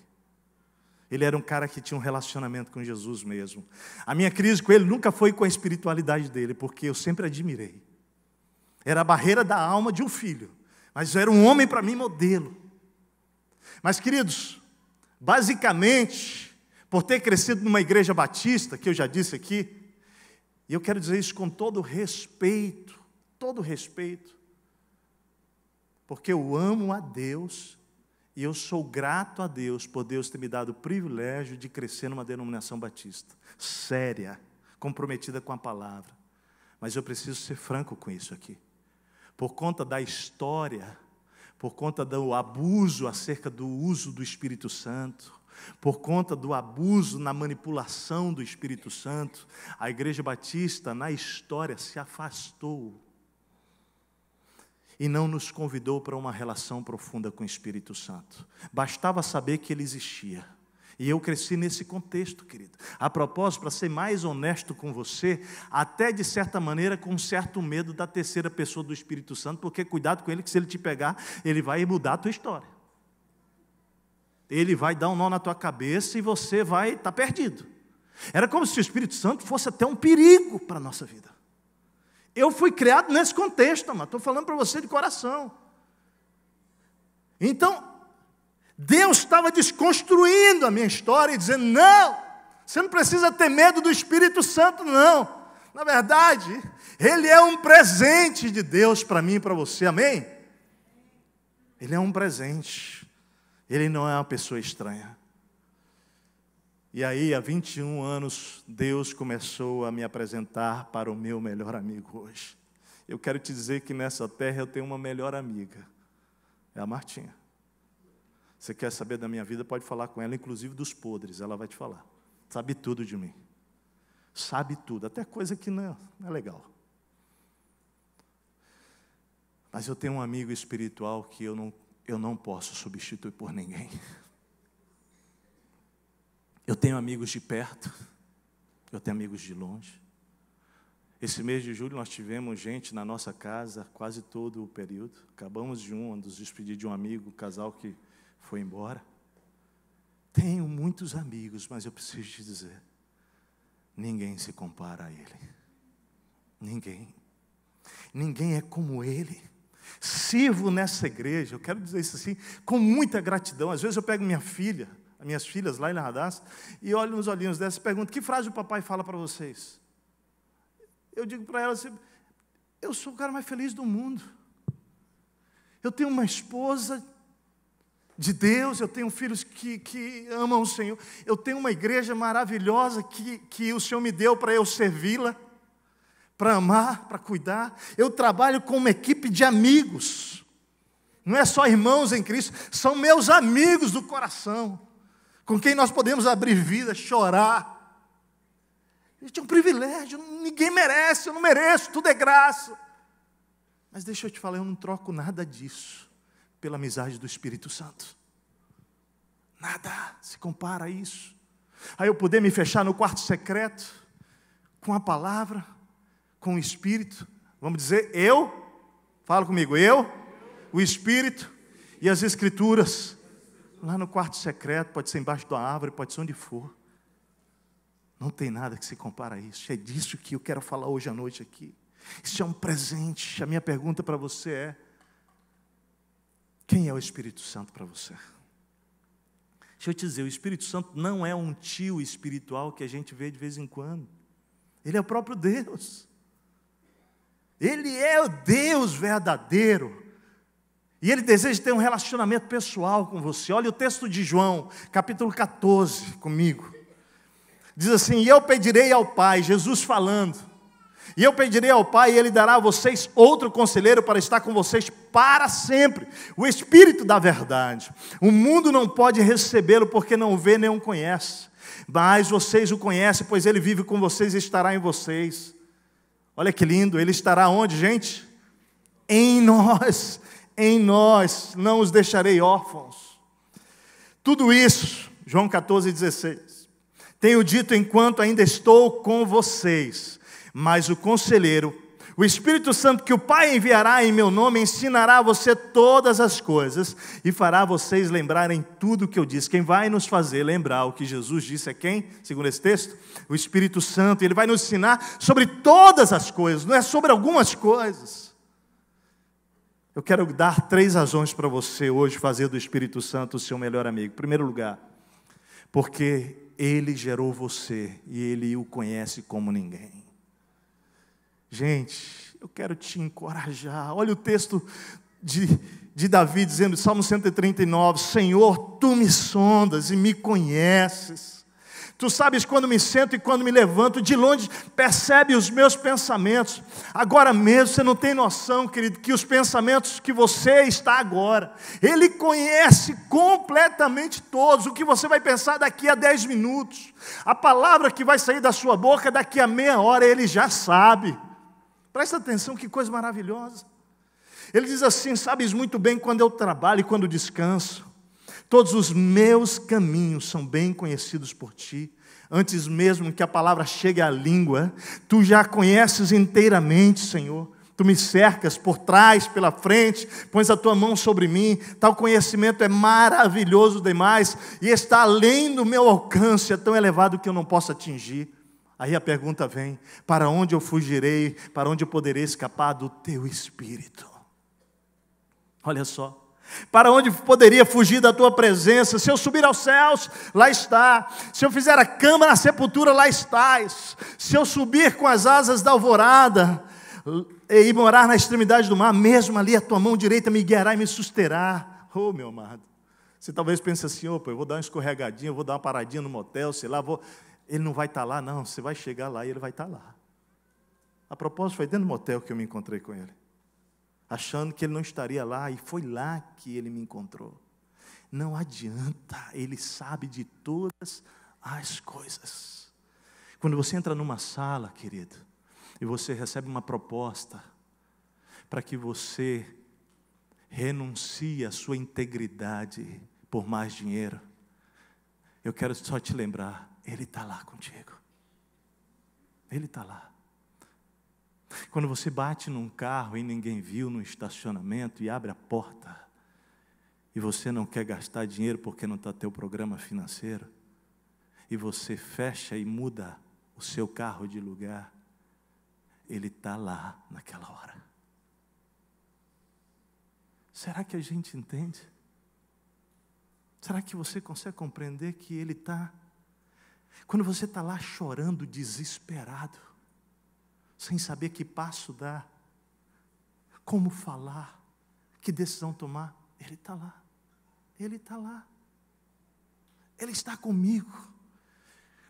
Ele era um cara que tinha um relacionamento com Jesus mesmo. A minha crise com ele nunca foi com a espiritualidade dele, porque eu sempre admirei. Era a barreira da alma de um filho, mas era um homem para mim modelo. Mas queridos, basicamente, por ter crescido numa igreja batista, que eu já disse aqui, e eu quero dizer isso com todo respeito, porque eu amo a Deus E eu sou grato a Deus por Deus ter me dado o privilégio de crescer numa denominação batista, séria, comprometida com a palavra. Mas eu preciso ser franco com isso aqui. Por conta da história, por conta do abuso acerca do uso do Espírito Santo, por conta do abuso na manipulação do Espírito Santo, a Igreja Batista, na história, se afastou e não nos convidou para uma relação profunda com o Espírito Santo. Bastava saber que ele existia. E eu cresci nesse contexto, querido. A propósito, para ser mais honesto com você, até de certa maneira com um certo medo da terceira pessoa do Espírito Santo, porque cuidado com ele, que se ele te pegar, ele vai mudar a tua história. Ele vai dar um nó na tua cabeça e você vai estar perdido. Era como se o Espírito Santo fosse até um perigo para a nossa vida. Eu fui criado nesse contexto, amado. Estou falando para você de coração. Então, Deus estava desconstruindo a minha história e dizendo, não, você não precisa ter medo do Espírito Santo, não. Na verdade, Ele é um presente de Deus para mim e para você, amém? Ele é um presente. Ele não é uma pessoa estranha. E aí, há 21 anos, Deus começou a me apresentar para o meu melhor amigo hoje. Eu quero te dizer que nessa terra eu tenho uma melhor amiga. É a Martinha. Você quer saber da minha vida, pode falar com ela, inclusive dos podres, ela vai te falar. Sabe tudo de mim. Sabe tudo, até coisa que não é legal. Mas eu tenho um amigo espiritual que eu não posso substituir por ninguém. Eu tenho amigos de perto, eu tenho amigos de longe. Esse mês de julho nós tivemos gente na nossa casa quase todo o período. Acabamos de nos despedir de um amigo, um casal que foi embora. Tenho muitos amigos, mas eu preciso te dizer, ninguém se compara a ele. Ninguém. Ninguém é como ele. Sirvo nessa igreja, eu quero dizer isso assim, com muita gratidão. Às vezes eu pego minhas filhas lá em Larradas, e olho nos olhinhos delas e pergunto, que frase o papai fala para vocês? Eu digo para elas, eu sou o cara mais feliz do mundo. Eu tenho uma esposa de Deus, eu tenho filhos que amam o Senhor, eu tenho uma igreja maravilhosa que o Senhor me deu para eu servi-la, para amar, para cuidar. Eu trabalho com uma equipe de amigos, não é só irmãos em Cristo, são meus amigos do coração, com quem nós podemos abrir vida, chorar. Isso é um privilégio, ninguém merece, eu não mereço, tudo é graça. Mas deixa eu te falar, eu não troco nada disso pela amizade do Espírito Santo. Nada se compara a isso. Aí eu poder me fechar no quarto secreto, com a palavra, com o Espírito, vamos dizer, fala comigo, o Espírito e as Escrituras, lá no quarto secreto, pode ser embaixo da árvore, pode ser onde for. Não tem nada que se compara a isso. É disso que eu quero falar hoje à noite aqui. Isso é um presente. A minha pergunta para você é, quem é o Espírito Santo para você? Deixa eu te dizer, o Espírito Santo não é um tio espiritual que a gente vê de vez em quando. Ele é o próprio Deus. Ele é o Deus verdadeiro. E Ele deseja ter um relacionamento pessoal com você. Olha o texto de João, capítulo 14, comigo. Diz assim, e eu pedirei ao Pai, Jesus falando, e eu pedirei ao Pai, e Ele dará a vocês outro conselheiro para estar com vocês para sempre, o Espírito da verdade. O mundo não pode recebê-lo porque não o vê nem o conhece, mas vocês o conhecem, pois Ele vive com vocês e estará em vocês. Olha que lindo, Ele estará onde, gente? Em nós, não os deixarei órfãos. Tudo isso, João 14,16. Tenho dito enquanto ainda estou com vocês, mas o conselheiro, o Espírito Santo que o Pai enviará em meu nome, ensinará a você todas as coisas e fará vocês lembrarem tudo o que eu disse. Quem vai nos fazer lembrar o que Jesus disse é quem? Segundo esse texto? O Espírito Santo. Ele vai nos ensinar sobre todas as coisas, não é sobre algumas coisas. Eu quero dar 3 razões para você hoje fazer do Espírito Santo o seu melhor amigo. Em primeiro lugar, porque Ele gerou você e Ele o conhece como ninguém. Gente, eu quero te encorajar. Olha o texto de Davi, dizendo, Salmo 139, Senhor, Tu me sondas e me conheces. Tu sabes quando me sento e quando me levanto, de longe percebe os meus pensamentos. Agora mesmo, você não tem noção, querido, que os pensamentos que você está agora, Ele conhece completamente todos, o que você vai pensar daqui a 10 minutos. A palavra que vai sair da sua boca daqui a meia hora, Ele já sabe. Presta atenção, que coisa maravilhosa. Ele diz assim, sabes muito bem quando eu trabalho e quando descanso. Todos os meus caminhos são bem conhecidos por Ti. Antes mesmo que a palavra chegue à língua, Tu já conheces inteiramente, Senhor. Tu me cercas por trás, pela frente, pões a Tua mão sobre mim. Tal conhecimento é maravilhoso demais e está além do meu alcance, é tão elevado que eu não posso atingir. Aí a pergunta vem, para onde eu fugirei, para onde eu poderei escapar do Teu Espírito? Olha só. Para onde poderia fugir da Tua presença? Se eu subir aos céus, lá está. Se eu fizer a cama na sepultura, lá estás. Se eu subir com as asas da alvorada e morar na extremidade do mar, mesmo ali a Tua mão direita me guiará e me susterá. Oh, meu amado, você talvez pense assim, opa, eu vou dar uma escorregadinha, eu vou dar uma paradinha no motel, sei lá, ele não vai estar lá, não, você vai chegar lá e ele vai estar lá. A propósito, foi dentro do motel que eu me encontrei com ele, achando que ele não estaria lá, e foi lá que ele me encontrou. Não adianta, Ele sabe de todas as coisas. Quando você entra numa sala, querido, e você recebe uma proposta para que você renuncie à sua integridade por mais dinheiro, eu quero só te lembrar, Ele está lá contigo. Ele está lá. Quando você bate num carro e ninguém viu no estacionamento e abre a porta, e você não quer gastar dinheiro porque não está teu programa financeiro, e você fecha e muda o seu carro de lugar, Ele está lá naquela hora. Será que a gente entende? Será que você consegue compreender que Ele está? Quando você está lá chorando, desesperado, sem saber que passo dar, como falar, que decisão tomar, Ele está lá. Ele está lá. Ele está comigo.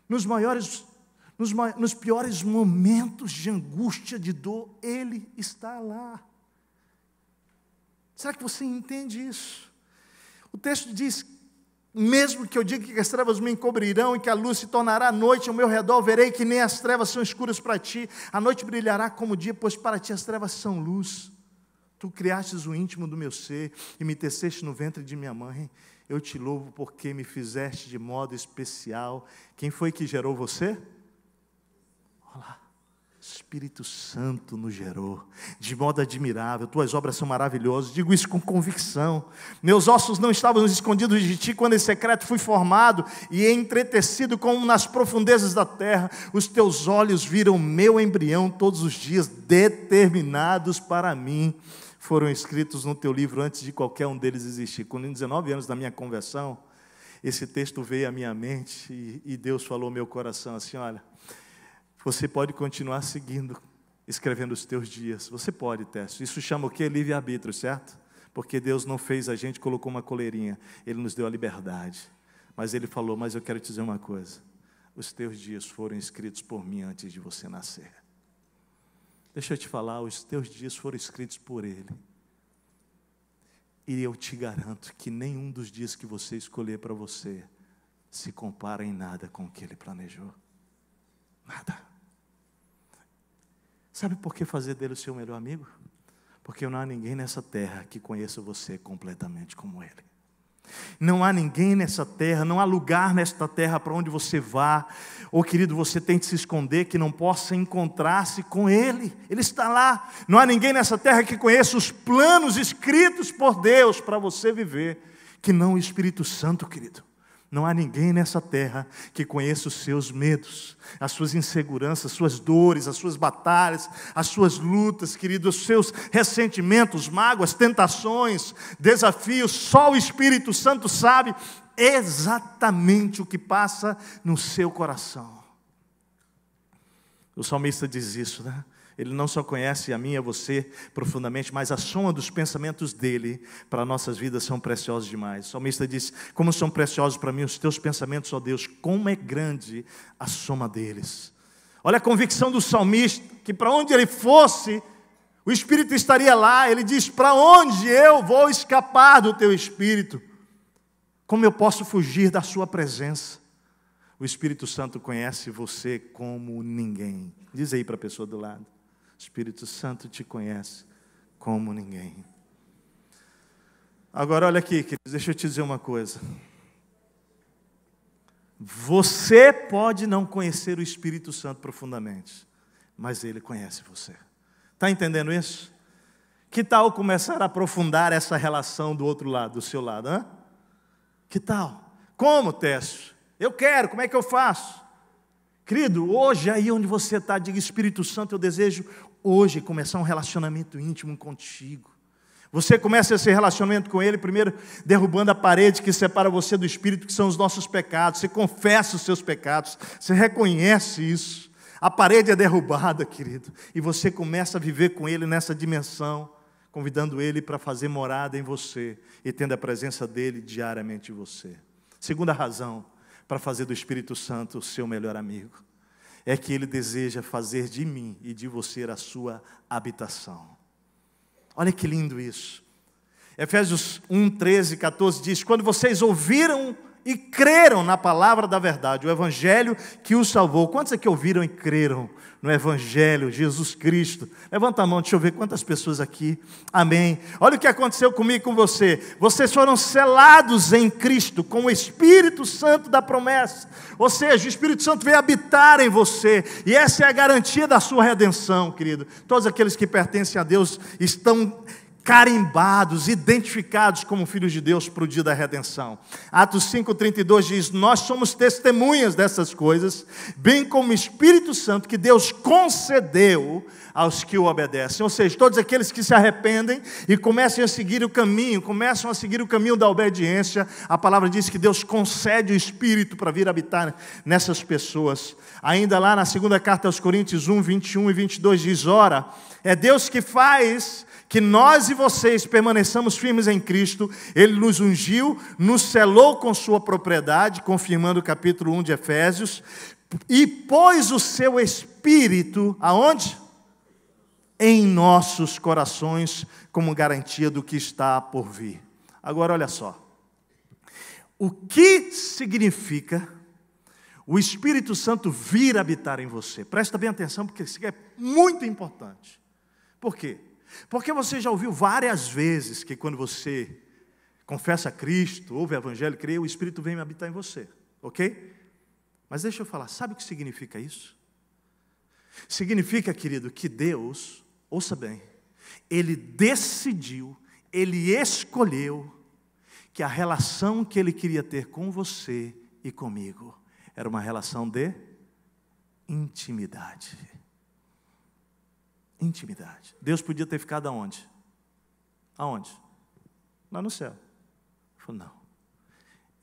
Nos piores momentos de angústia, de dor, Ele está lá. Será que você entende isso? O texto diz, mesmo que eu diga que as trevas me encobrirão e que a luz se tornará noite ao meu redor, verei que nem as trevas são escuras para ti. A noite brilhará como o dia, pois para ti as trevas são luz. Tu criastes o íntimo do meu ser e me teceste no ventre de minha mãe. Eu te louvo porque me fizeste de modo especial. Quem foi que gerou você? Olha lá. Espírito Santo nos gerou, de modo admirável, tuas obras são maravilhosas, digo isso com convicção. Meus ossos não estavam escondidos de ti, quando em secreto fui formado e entretecido como nas profundezas da terra. Os teus olhos viram meu embrião, todos os dias determinados para mim, foram escritos no teu livro antes de qualquer um deles existir. Quando em 19 anos da minha conversão, esse texto veio à minha mente e Deus falou ao meu coração assim, olha, você pode continuar seguindo, escrevendo os teus dias. Você pode, Tércio. Isso chama o quê? Livre-arbítrio, certo? Porque Deus não fez a gente, colocou uma coleirinha. Ele nos deu a liberdade. Mas Ele falou, mas eu quero te dizer uma coisa. Os teus dias foram escritos por mim antes de você nascer. Deixa eu te falar, os teus dias foram escritos por Ele. E eu te garanto que nenhum dos dias que você escolher para você se compara em nada com o que Ele planejou. Nada. Sabe por que fazer dele o seu melhor amigo? Porque não há ninguém nessa terra que conheça você completamente como Ele. Não há ninguém nessa terra, não há lugar nesta terra para onde você vá, ou querido, você tente se esconder, que não possa encontrar-se com Ele. Ele está lá. Não há ninguém nessa terra que conheça os planos escritos por Deus para você viver, que não o Espírito Santo, querido. Não há ninguém nessa terra que conheça os seus medos, as suas inseguranças, as suas dores, as suas batalhas, as suas lutas, querido, os seus ressentimentos, mágoas, tentações, desafios. Só o Espírito Santo sabe exatamente o que passa no seu coração. O salmista diz isso, né? Ele não só conhece a mim e a você profundamente, mas a soma dos pensamentos dele para nossas vidas são preciosos demais. O salmista diz: como são preciosos para mim os teus pensamentos, ó Deus, como é grande a soma deles. Olha a convicção do salmista, que para onde ele fosse, o Espírito estaria lá. Ele diz: para onde eu vou escapar do teu Espírito? Como eu posso fugir da sua presença? O Espírito Santo conhece você como ninguém. Diz aí para a pessoa do lado: o Espírito Santo te conhece como ninguém. Agora olha aqui, queridos, deixa eu te dizer uma coisa. Você pode não conhecer o Espírito Santo profundamente, mas Ele conhece você. Está entendendo isso? Que tal começar a aprofundar essa relação do outro lado, do seu lado? Hein? Que tal? Como, Técio? Eu quero, como é que eu faço? Querido, hoje aí onde você está, diga: Espírito Santo, eu desejo hoje começar um relacionamento íntimo contigo. Você começa esse relacionamento com Ele, primeiro derrubando a parede que separa você do Espírito, que são os nossos pecados. Você confessa os seus pecados, você reconhece isso. A parede é derrubada, querido, e você começa a viver com Ele nessa dimensão, convidando Ele para fazer morada em você e tendo a presença dEle diariamente em você. Segunda razão para fazer do Espírito Santo o seu melhor amigo é que Ele deseja fazer de mim e de você a sua habitação. Olha que lindo isso. Efésios 1, 13, 14 diz: quando vocês ouviram e creram na palavra da verdade, o Evangelho que os salvou. Quantos aqui ouviram e creram no Evangelho, Jesus Cristo? Levanta a mão, deixa eu ver quantas pessoas aqui. Amém. Olha o que aconteceu comigo e com você. Vocês foram selados em Cristo com o Espírito Santo da promessa. Ou seja, o Espírito Santo veio habitar em você. E essa é a garantia da sua redenção, querido. Todos aqueles que pertencem a Deus estão carimbados, identificados como filhos de Deus para o dia da redenção. Atos 5,32 diz: nós somos testemunhas dessas coisas, bem como o Espírito Santo que Deus concedeu aos que o obedecem. Ou seja, todos aqueles que se arrependem e começam a seguir o caminho da obediência, a palavra diz que Deus concede o Espírito para vir habitar nessas pessoas. Ainda lá na segunda carta aos Coríntios 1, 21 e 22 diz: ora, é Deus que faz que nós e vocês permaneçamos firmes em Cristo. Ele nos ungiu, nos selou com sua propriedade, confirmando o capítulo 1 de Efésios, e pôs o seu Espírito, aonde? Em nossos corações, como garantia do que está por vir. Agora olha só, o que significa o Espírito Santo vir habitar em você? Presta bem atenção, porque isso é muito importante. Por quê? Porque você já ouviu várias vezes que quando você confessa a Cristo, ouve o Evangelho, crê, o Espírito vem habitar em você, ok? Mas deixa eu falar, sabe o que significa isso? Significa, querido, que Deus, ouça bem, Ele decidiu, Ele escolheu que a relação que Ele queria ter com você e comigo era uma relação de intimidade. Intimidade. Deus podia ter ficado aonde? Aonde? Lá no céu. Ele falou: não,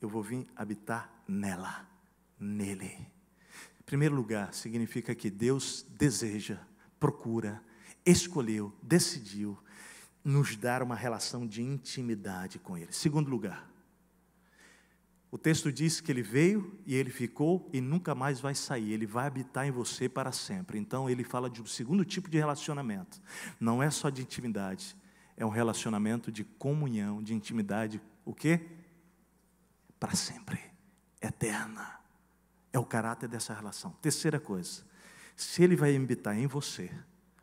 eu vou vir habitar nela, nele. Em primeiro lugar, significa que Deus deseja, procura, escolheu, decidiu nos dar uma relação de intimidade com Ele. Segundo lugar, o texto diz que Ele veio e Ele ficou e nunca mais vai sair. Ele vai habitar em você para sempre. Então Ele fala de um segundo tipo de relacionamento. Não é só de intimidade, é um relacionamento de comunhão, de intimidade. O quê? Para sempre, eterna. É o caráter dessa relação. Terceira coisa, se Ele vai habitar em você,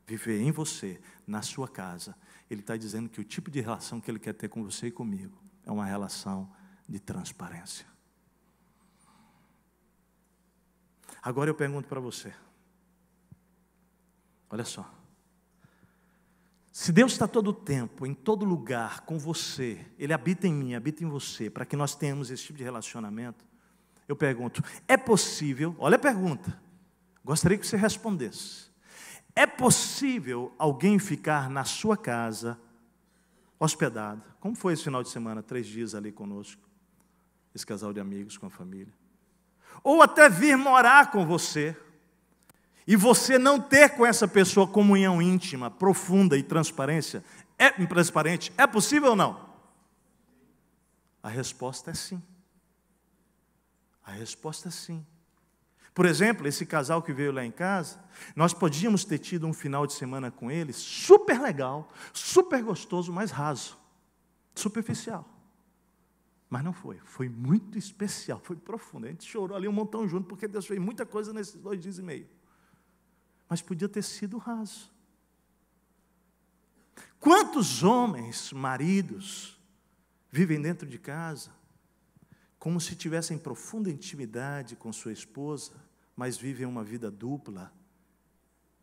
viver em você, na sua casa, Ele está dizendo que o tipo de relação que Ele quer ter com você e comigo é uma relação de transparência. Agora eu pergunto para você, olha só, se Deus está todo o tempo, em todo lugar, com você, Ele habita em mim, habita em você, para que nós tenhamos esse tipo de relacionamento, eu pergunto, é possível, olha a pergunta, gostaria que você respondesse, é possível alguém ficar na sua casa, hospedado, como foi esse final de semana, 3 dias ali conosco, esse casal de amigos com a família, ou até vir morar com você, e você não ter com essa pessoa comunhão íntima, profunda e transparente, é possível ou não? A resposta é sim. A resposta é sim. Por exemplo, esse casal que veio lá em casa, nós podíamos ter tido um final de semana com eles super legal, super gostoso, mas raso, superficial. Mas não foi. Foi muito especial, foi profundo. A gente chorou ali um montão junto, porque Deus fez muita coisa nesses 2 dias e meio. Mas podia ter sido raso. Quantos homens, maridos, vivem dentro de casa, como se tivessem profunda intimidade com sua esposa, mas vivem uma vida dupla,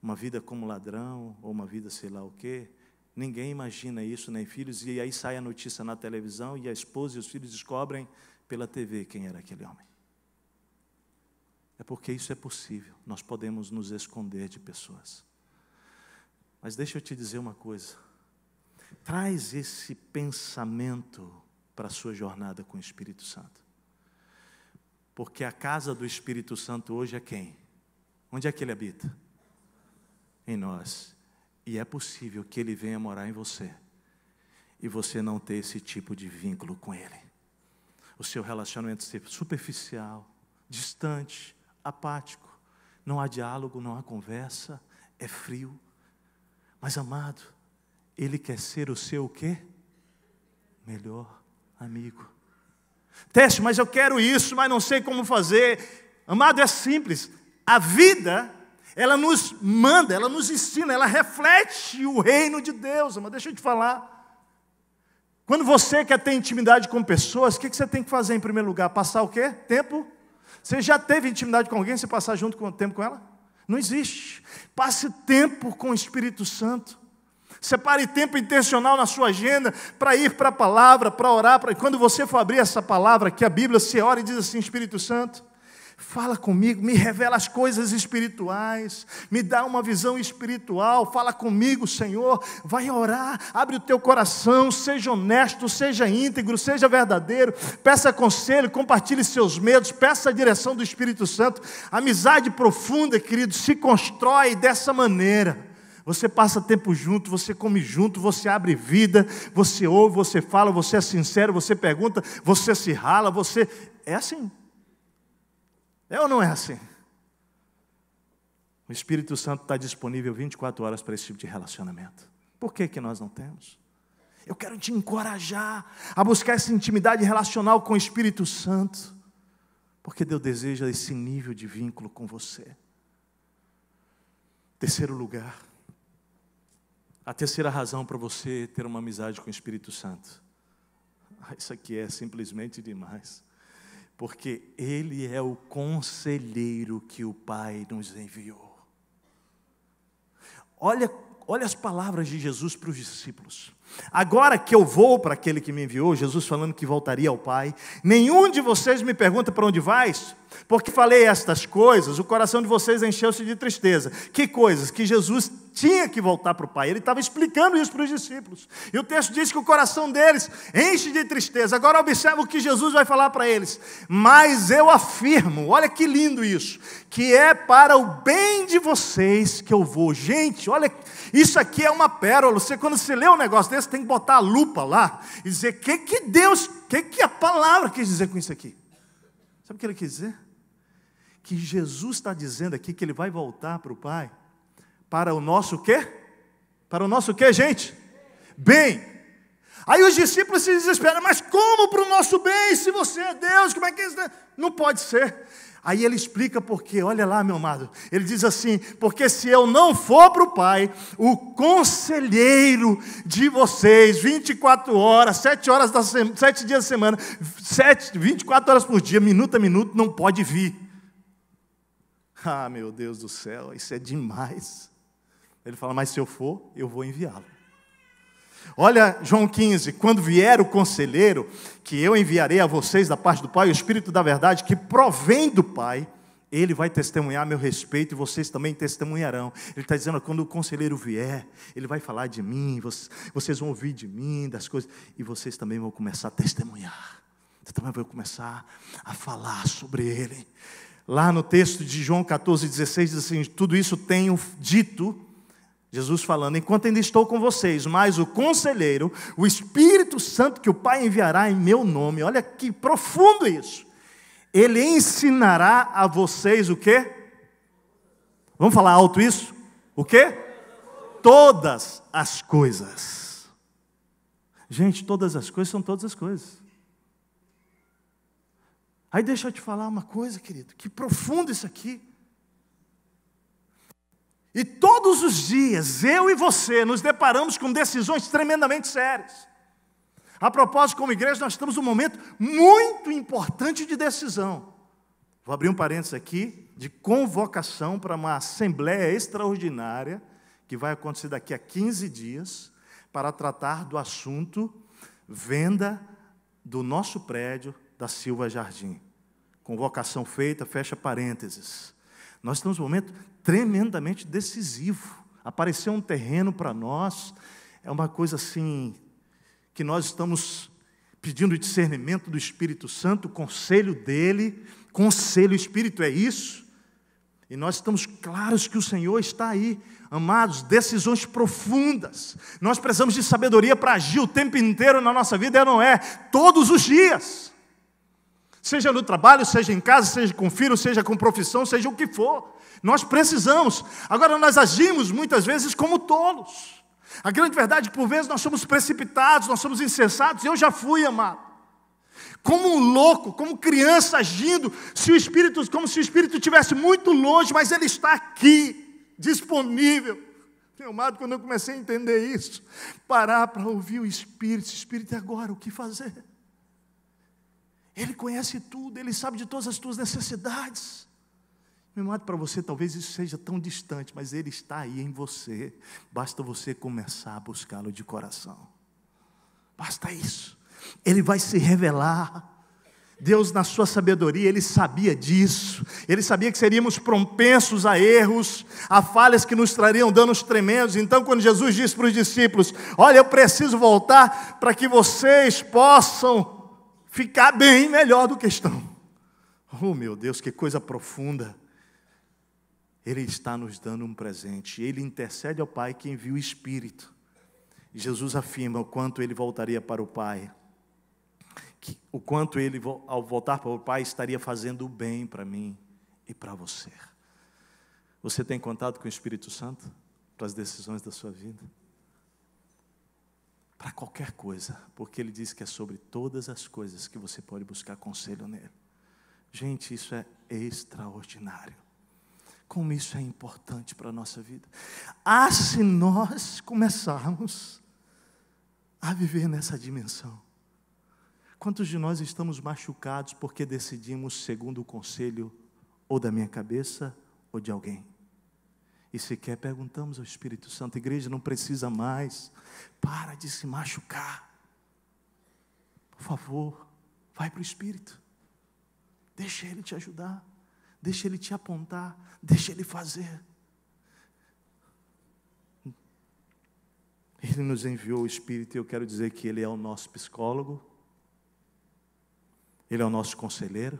uma vida como ladrão, ou uma vida sei lá o quê. Ninguém imagina isso, nem filhos, e aí sai a notícia na televisão, e a esposa e os filhos descobrem pela TV quem era aquele homem. É porque isso é possível, nós podemos nos esconder de pessoas. Mas deixa eu te dizer uma coisa, traz esse pensamento para a sua jornada com o Espírito Santo. Porque a casa do Espírito Santo hoje é quem? Onde é que ele habita? Em nós. E é possível que ele venha morar em você. E você não ter esse tipo de vínculo com ele. O seu relacionamento ser superficial, distante, apático. Não há diálogo, não há conversa, é frio. Mas amado, ele quer ser o seu o quê? Melhor amigo. Teste, mas eu quero isso, mas não sei como fazer. Amado, é simples. A vida, ela nos manda, ela nos ensina, ela reflete o reino de Deus. Amado, deixa eu te falar. Quando você quer ter intimidade com pessoas, o que você tem que fazer em primeiro lugar? Passar o quê? Tempo? Você já teve intimidade com alguém, você passar junto com o tempo com ela? Não existe. Passe tempo com o Espírito Santo. Separe tempo intencional na sua agenda para ir para a palavra, para orar. Quando você for abrir essa palavra, que a Bíblia se ora e diz assim: Espírito Santo, fala comigo, me revela as coisas espirituais, me dá uma visão espiritual, fala comigo, Senhor. Vai orar, abre o teu coração, seja honesto, seja íntegro, seja verdadeiro, peça conselho, compartilhe seus medos, peça a direção do Espírito Santo. Amizade profunda, querido, se constrói dessa maneira. Você passa tempo junto, você come junto, você abre vida, você ouve, você fala, você é sincero, você pergunta, você se rala, você... É assim. É ou não é assim? O Espírito Santo está disponível 24 horas para esse tipo de relacionamento. Por que nós não temos? Eu quero te encorajar a buscar essa intimidade relacional com o Espírito Santo, porque Deus deseja esse nível de vínculo com você. Terceiro lugar, a terceira razão para você ter uma amizade com o Espírito Santo. Isso aqui é simplesmente demais. Porque Ele é o conselheiro que o Pai nos enviou. Olha as palavras de Jesus para os discípulos. Agora que eu vou para aquele que me enviou, Jesus falando que voltaria ao Pai, nenhum de vocês me pergunta para onde vais, porque falei estas coisas, o coração de vocês encheu-se de tristeza. Que coisas? Que Jesus tinha que voltar para o Pai. Ele estava explicando isso para os discípulos. E o texto diz que o coração deles enche de tristeza. Agora observa o que Jesus vai falar para eles. Mas eu afirmo, olha que lindo isso, que é para o bem de vocês que eu vou. Gente, olha, isso aqui é uma pérola. Quando você lê um negócio desse, tem que botar a lupa lá e dizer o que Deus, que a palavra quis dizer com isso aqui. Sabe o que ele quis dizer? Que Jesus está dizendo aqui que ele vai voltar para o Pai para o nosso quê? Para o nosso quê, gente? Bem. Aí os discípulos se desesperam, mas como para o nosso bem? Se você é Deus, como é que isso? Não pode ser. Aí ele explica por quê. Olha lá, meu amado. Ele diz assim: porque se eu não for para o Pai, o conselheiro de vocês, 24 horas, 7 dias da semana, 24 horas por dia, minuto a minuto, não pode vir. Ah, meu Deus do céu, isso é demais. Ele fala, mas se eu for, eu vou enviá-lo. Olha João 15, quando vier o conselheiro, que eu enviarei a vocês da parte do Pai, o Espírito da verdade, que provém do Pai, ele vai testemunhar a meu respeito e vocês também testemunharão. Ele está dizendo, quando o conselheiro vier, ele vai falar de mim, vocês vão ouvir de mim, das coisas, e vocês também vão começar a testemunhar. Você também vai começar a falar sobre ele. Lá no texto de João 14,16 diz assim: tudo isso tenho dito, Jesus falando, enquanto ainda estou com vocês, mas o Conselheiro, o Espírito Santo que o Pai enviará em meu nome, olha que profundo isso, Ele ensinará a vocês o quê? Vamos falar alto isso? O quê? Todas as coisas. Gente, todas as coisas são todas as coisas. Aí deixa eu te falar uma coisa, querido, que profundo isso aqui. E todos os dias, eu e você, nos deparamos com decisões tremendamente sérias. A propósito, como igreja, nós estamos num momento muito importante de decisão. Vou abrir um parênteses aqui, de convocação para uma assembleia extraordinária, que vai acontecer daqui a 15 dias, para tratar do assunto venda do nosso prédio da Silva Jardim. Convocação feita, fecha parênteses. Nós estamos num momento tremendamente decisivo. Apareceu um terreno para nós, é uma coisa assim, que nós estamos pedindo discernimento do Espírito Santo, o conselho dele, conselho, Espírito é isso, e nós estamos claros que o Senhor está aí, amados, decisões profundas, nós precisamos de sabedoria para agir o tempo inteiro na nossa vida, não é? Todos os dias, seja no trabalho, seja em casa, seja com filho, seja com profissão, seja o que for, nós precisamos. Agora nós agimos muitas vezes como tolos, a grande verdade é que por vezes nós somos precipitados, nós somos insensatos, eu já fui, amado, como um louco, como criança agindo, como se o Espírito estivesse muito longe, mas ele está aqui, disponível. Meu amado, quando eu comecei a entender isso, parar para ouvir o Espírito, e agora, o que fazer? Ele conhece tudo, Ele sabe de todas as tuas necessidades. Meu amado, para você talvez isso seja tão distante, mas Ele está aí em você. Basta você começar a buscá-lo de coração. Basta isso. Ele vai se revelar. Deus, na sua sabedoria, Ele sabia disso. Ele sabia que seríamos propensos a erros, a falhas que nos trariam danos tremendos. Então, quando Jesus disse para os discípulos: olha, eu preciso voltar para que vocês possam ficar bem melhor do que estão. Oh, meu Deus, que coisa profunda. Ele está nos dando um presente. Ele intercede ao Pai que envia o Espírito. E Jesus afirma o quanto Ele voltaria para o Pai. O quanto Ele, ao voltar para o Pai, estaria fazendo o bem para mim e para você. Você tem contato com o Espírito Santo para as decisões da sua vida? Para qualquer coisa, porque Ele diz que é sobre todas as coisas que você pode buscar conselho nele. Gente, isso é extraordinário. Como isso é importante para a nossa vida. Se nós começarmos a viver nessa dimensão. Quantos de nós estamos machucados porque decidimos segundo o conselho ou da minha cabeça ou de alguém? E sequer perguntamos ao Espírito Santo: igreja, não precisa mais, para de se machucar. Por favor, vai para o Espírito. Deixa Ele te ajudar. Deixa Ele te apontar, deixa Ele fazer. Ele nos enviou o Espírito e eu quero dizer que Ele é o nosso psicólogo, Ele é o nosso conselheiro.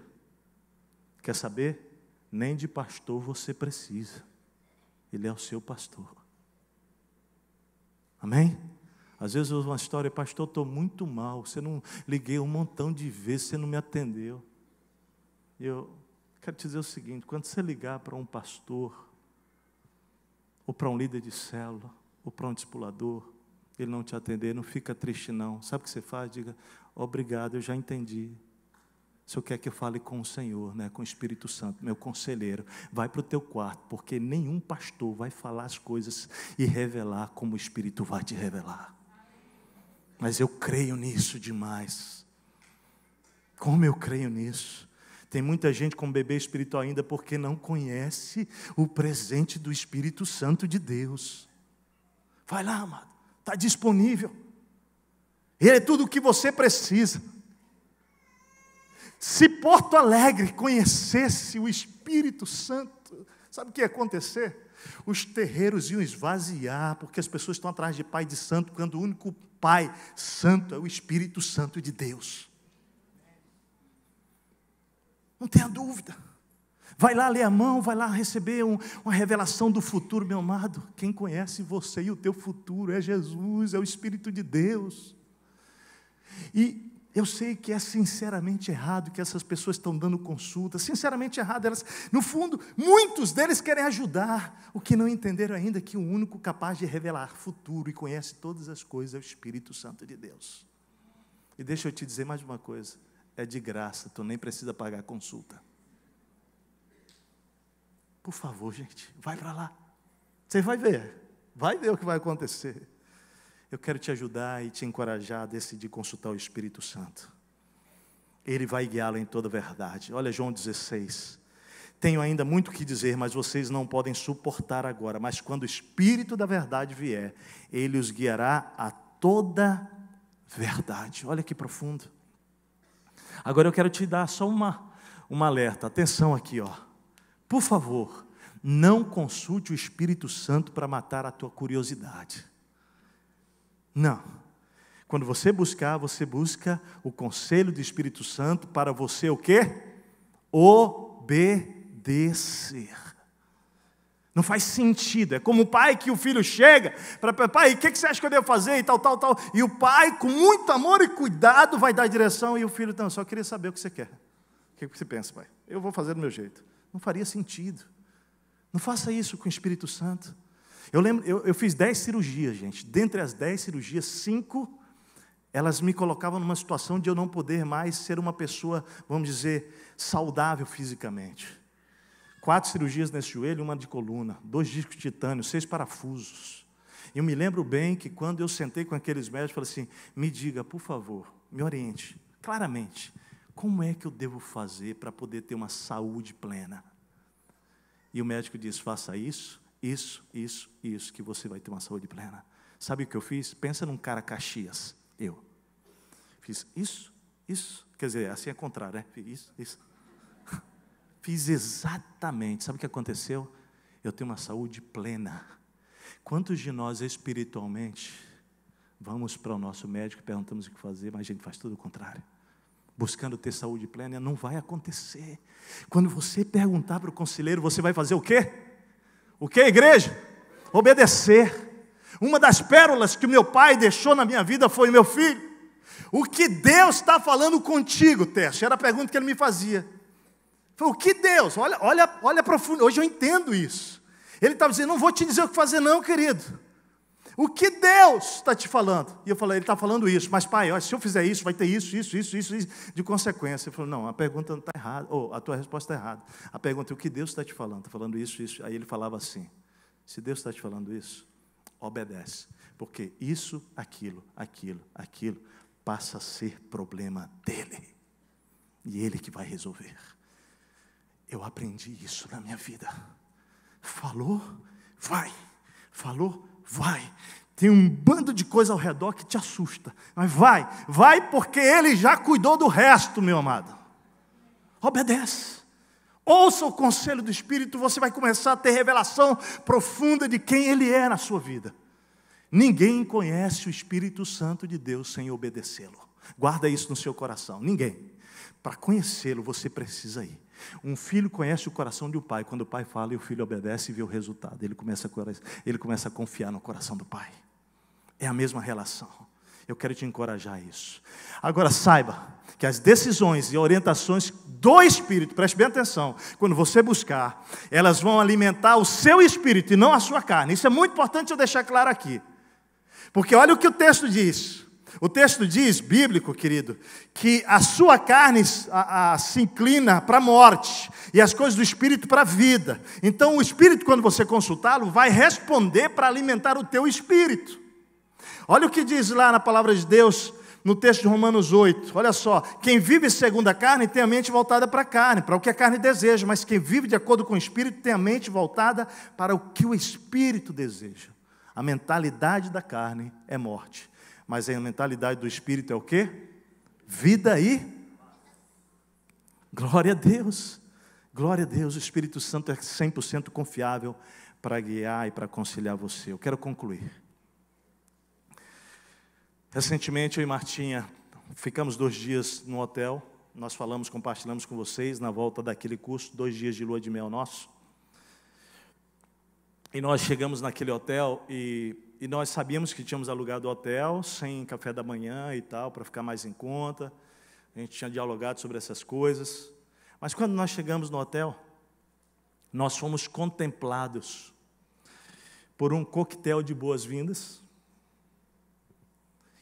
Quer saber? Nem de pastor você precisa, Ele é o seu pastor. Amém? Às vezes eu ouço uma história: pastor, estou muito mal, você não liguei um montão de vezes, você não me atendeu. E eu quero te dizer o seguinte: quando você ligar para um pastor, ou para um líder de célula, ou para um discipulador, ele não te atender, não fica triste não. Sabe o que você faz? Diga: obrigado, eu já entendi. O Senhor quer que eu fale com o Senhor, né? Com o Espírito Santo, meu conselheiro. Vai para o teu quarto, porque nenhum pastor vai falar as coisas e revelar como o Espírito vai te revelar. Mas eu creio nisso demais. Como eu creio nisso. Tem muita gente com bebê espiritual ainda porque não conhece o presente do Espírito Santo de Deus. Vai lá, amado, está disponível. Ele é tudo o que você precisa. Se Porto Alegre conhecesse o Espírito Santo, sabe o que ia acontecer? Os terreiros iam esvaziar, porque as pessoas estão atrás de pai de santo, quando o único pai santo é o Espírito Santo de Deus. Não tenha dúvida. Vai lá ler a mão, vai lá receber uma revelação do futuro, meu amado. Quem conhece você e o teu futuro é Jesus, é o Espírito de Deus. E eu sei que é sinceramente errado que essas pessoas estão dando consulta, sinceramente errado. Elas, no fundo, muitos deles querem ajudar. O que não entenderam ainda é que o único capaz de revelar futuro e conhece todas as coisas é o Espírito Santo de Deus. E deixa eu te dizer mais uma coisa, é de graça, tu nem precisa pagar a consulta. Por favor, gente, vai para lá. Você vai ver o que vai acontecer. Eu quero te ajudar e te encorajar a decidir consultar o Espírito Santo. Ele vai guiá-lo em toda a verdade. Olha João 16. Tenho ainda muito o que dizer, mas vocês não podem suportar agora. Mas quando o Espírito da verdade vier, Ele os guiará a toda verdade. Olha que profundo. Agora eu quero te dar só uma alerta. Atenção aqui, ó. Por favor, não consulte o Espírito Santo para matar a tua curiosidade. Não. Quando você busca o conselho do Espírito Santo para você o quê? Obedecer. Não faz sentido. É como o pai que o filho chega para pai, o que você acha que eu devo fazer e tal. E o pai, com muito amor e cuidado, vai dar a direção e o filho, não, só queria saber o que você quer. O que você pensa, pai? Eu vou fazer do meu jeito. Não faria sentido. Não faça isso com o Espírito Santo. Eu lembro, eu fiz 10 cirurgias, gente. Dentre as 10 cirurgias, 5, elas me colocavam numa situação de eu não poder mais ser uma pessoa, vamos dizer, saudável fisicamente. 4 cirurgias nesse joelho, 1 de coluna, 2 discos de titânio, 6 parafusos. E eu me lembro bem que quando eu sentei com aqueles médicos, falei assim, me diga, por favor, me oriente, claramente, como é que eu devo fazer para poder ter uma saúde plena? E o médico disse, faça isso, que você vai ter uma saúde plena. Sabe o que eu fiz? Pensa num cara Caxias. Eu fiz isso. Quer dizer, assim é contrário, né? Fiz isso. Fiz exatamente. Sabe o que aconteceu? Eu tenho uma saúde plena. Quantos de nós espiritualmente vamos para o nosso médico e perguntamos o que fazer, mas a gente faz tudo o contrário? Buscando ter saúde plena, não vai acontecer. Quando você perguntar para o conselheiro, você vai fazer o quê? O que, igreja? Obedecer. Uma das pérolas que o meu pai deixou na minha vida foi, meu filho, o que Deus está falando contigo, Teste? Era a pergunta que ele me fazia. Foi, o que Deus? Olha profundo. Hoje eu entendo isso. Ele estava dizendo, não vou te dizer o que fazer não, querido. O que Deus está te falando? E eu falei, Ele está falando isso. Mas pai, olha, se eu fizer isso, vai ter isso, de consequência. Ele falou, não, a pergunta não está errada, ou a tua resposta está errada. A pergunta é, o que Deus está te falando? Está falando isso. Aí ele falava assim, se Deus está te falando isso, obedece. Porque isso, aquilo, passa a ser problema dele. E ele que vai resolver. Eu aprendi isso na minha vida. Falou, vai. Falou, vai. Tem um bando de coisa ao redor que te assusta. Mas vai porque Ele já cuidou do resto, meu amado. Obedece. Ouça o conselho do Espírito, você vai começar a ter revelação profunda de quem Ele é na sua vida. Ninguém conhece o Espírito Santo de Deus sem obedecê-lo. Guarda isso no seu coração. Ninguém. Para conhecê-lo, você precisa ir. Um filho conhece o coração de um pai. Quando o pai fala e o filho obedece e vê o resultado, ele começa a confiar no coração do pai. É a mesma relação. Eu quero te encorajar a isso. Agora saiba que as decisões e orientações do Espírito, preste bem atenção, quando você buscar, elas vão alimentar o seu espírito e não a sua carne. Isso é muito importante eu deixar claro aqui. Porque olha o que o texto diz. O texto diz, bíblico, querido, que a sua carne se inclina para a morte e as coisas do Espírito para a vida. Então o Espírito, quando você consultá-lo, vai responder para alimentar o teu espírito. Olha o que diz lá na palavra de Deus, no texto de Romanos 8. Olha só, quem vive segundo a carne tem a mente voltada para a carne, para o que a carne deseja. Mas quem vive de acordo com o Espírito tem a mente voltada para o que o Espírito deseja. A mentalidade da carne é morte. Mas a mentalidade do Espírito é o quê? Vida e glória a Deus. Glória a Deus, o Espírito Santo é 100% confiável para guiar e para aconselhar você. Eu quero concluir. Recentemente eu e Martinha ficamos 2 dias no hotel, nós compartilhamos com vocês na volta daquele curso, 2 dias de lua de mel nosso. E nós chegamos naquele hotel e nós sabíamos que tínhamos alugado o hotel sem café da manhã e tal, para ficar mais em conta. A gente tinha dialogado sobre essas coisas. Mas quando nós chegamos no hotel, nós fomos contemplados por um coquetel de boas-vindas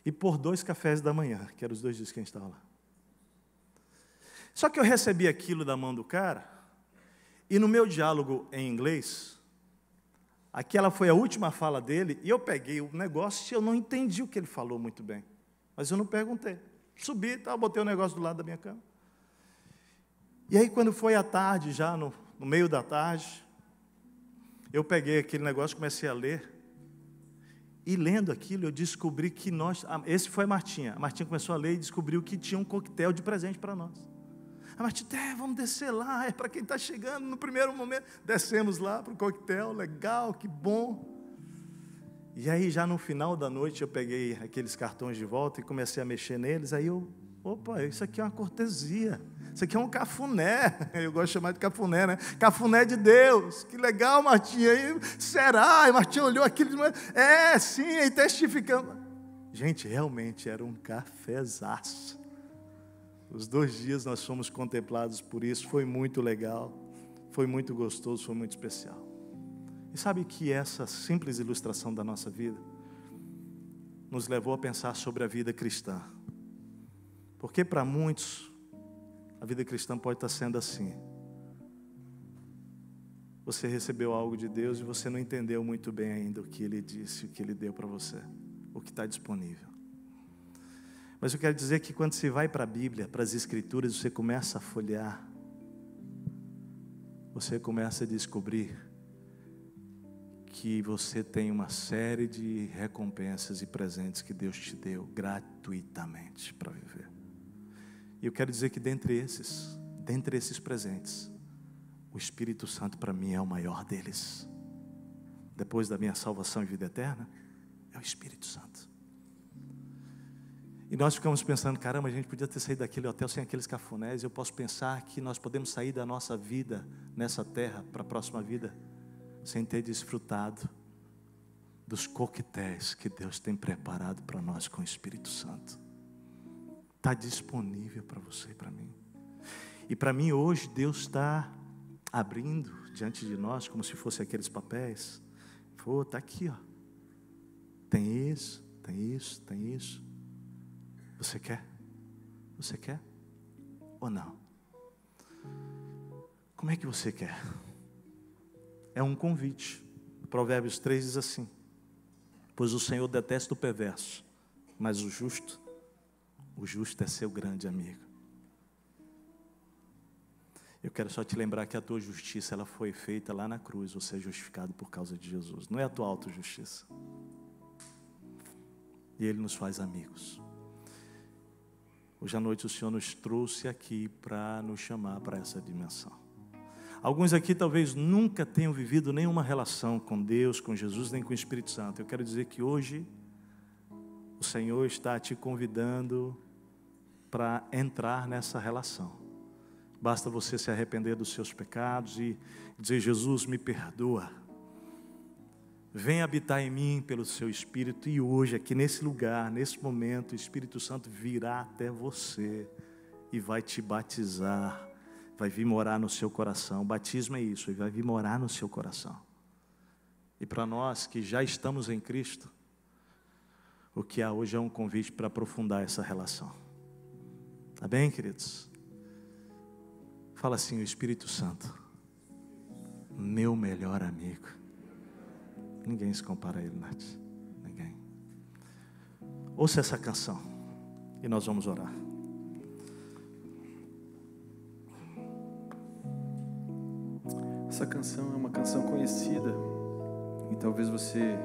e por 2 cafés da manhã, que eram os 2 dias que a gente estava lá. Só que eu recebi aquilo da mão do cara, e no meu diálogo em inglês, aquela foi a última fala dele, e eu peguei o negócio e eu não entendi o que ele falou muito bem. Mas eu não perguntei. Subi, botei o negócio do lado da minha cama. E aí, quando foi à tarde, já no meio da tarde, eu peguei aquele negócio e comecei a ler. E lendo aquilo, eu descobri que esse foi a Martinha. A Martinha começou a ler e descobriu que tinha um coquetel de presente para nós. A Martinha, vamos descer lá, é para quem está chegando no primeiro momento. Descemos lá para o coquetel, legal, que bom. E aí, já no final da noite, eu peguei aqueles cartões de volta e comecei a mexer neles. Aí opa, isso aqui é uma cortesia. Isso aqui é um cafuné. Eu gosto de chamar de cafuné, né? Cafuné de Deus. Que legal, Martinha. E, será? E Martinha olhou aquilo e disse, sim, e testificamos. Gente, realmente era um cafezaço. Os 2 dias nós fomos contemplados por isso. Foi muito legal. Foi muito gostoso, foi muito especial. E sabe que essa simples ilustração da nossa vida nos levou a pensar sobre a vida cristã. Porque para muitos, a vida cristã pode estar sendo assim. Você recebeu algo de Deus e você não entendeu muito bem ainda o que Ele disse, o que Ele deu para você, o que está disponível. Mas eu quero dizer que quando você vai para a Bíblia, para as Escrituras, você começa a folhear, você começa a descobrir que você tem uma série de recompensas e presentes que Deus te deu gratuitamente para viver. E eu quero dizer que dentre esses presentes, o Espírito Santo para mim é o maior deles. Depois da minha salvação e vida eterna, é o Espírito Santo. E nós ficamos pensando, caramba, a gente podia ter saído daquele hotel sem aqueles cafunés. Eu posso pensar que nós podemos sair da nossa vida nessa terra para a próxima vida sem ter desfrutado dos coquetéis que Deus tem preparado para nós com o Espírito Santo. Está disponível para você e para mim. E para mim hoje Deus está abrindo diante de nós como se fossem aqueles papéis. Está aqui, ó. Tem isso, tem isso, tem isso. Você quer? Você quer? Ou não? Como é que você quer? É um convite. Provérbios 3 diz assim: pois o Senhor detesta o perverso, mas o justo é seu grande amigo. Eu quero só te lembrar que a tua justiça, ela foi feita lá na cruz. Você é justificado por causa de Jesus. Não é a tua autojustiça. E Ele nos faz amigos. Hoje à noite o Senhor nos trouxe aqui para nos chamar para essa dimensão. Alguns aqui talvez nunca tenham vivido nenhuma relação com Deus, com Jesus, nem com o Espírito Santo. Eu quero dizer que hoje o Senhor está te convidando para entrar nessa relação. Basta você se arrepender dos seus pecados e dizer: Jesus, me perdoa. Vem habitar em mim pelo seu Espírito. E hoje, aqui nesse lugar, nesse momento, o Espírito Santo virá até você e vai te batizar. Vai vir morar no seu coração. O batismo é isso, ele vai vir morar no seu coração. E para nós que já estamos em Cristo, o que há hoje é um convite para aprofundar essa relação. Tá bem, queridos? Fala assim: o Espírito Santo, meu melhor amigo. Ninguém se compara a Ele, Nath. Ninguém. Ouça essa canção e nós vamos orar. Essa canção é uma canção conhecida e talvez você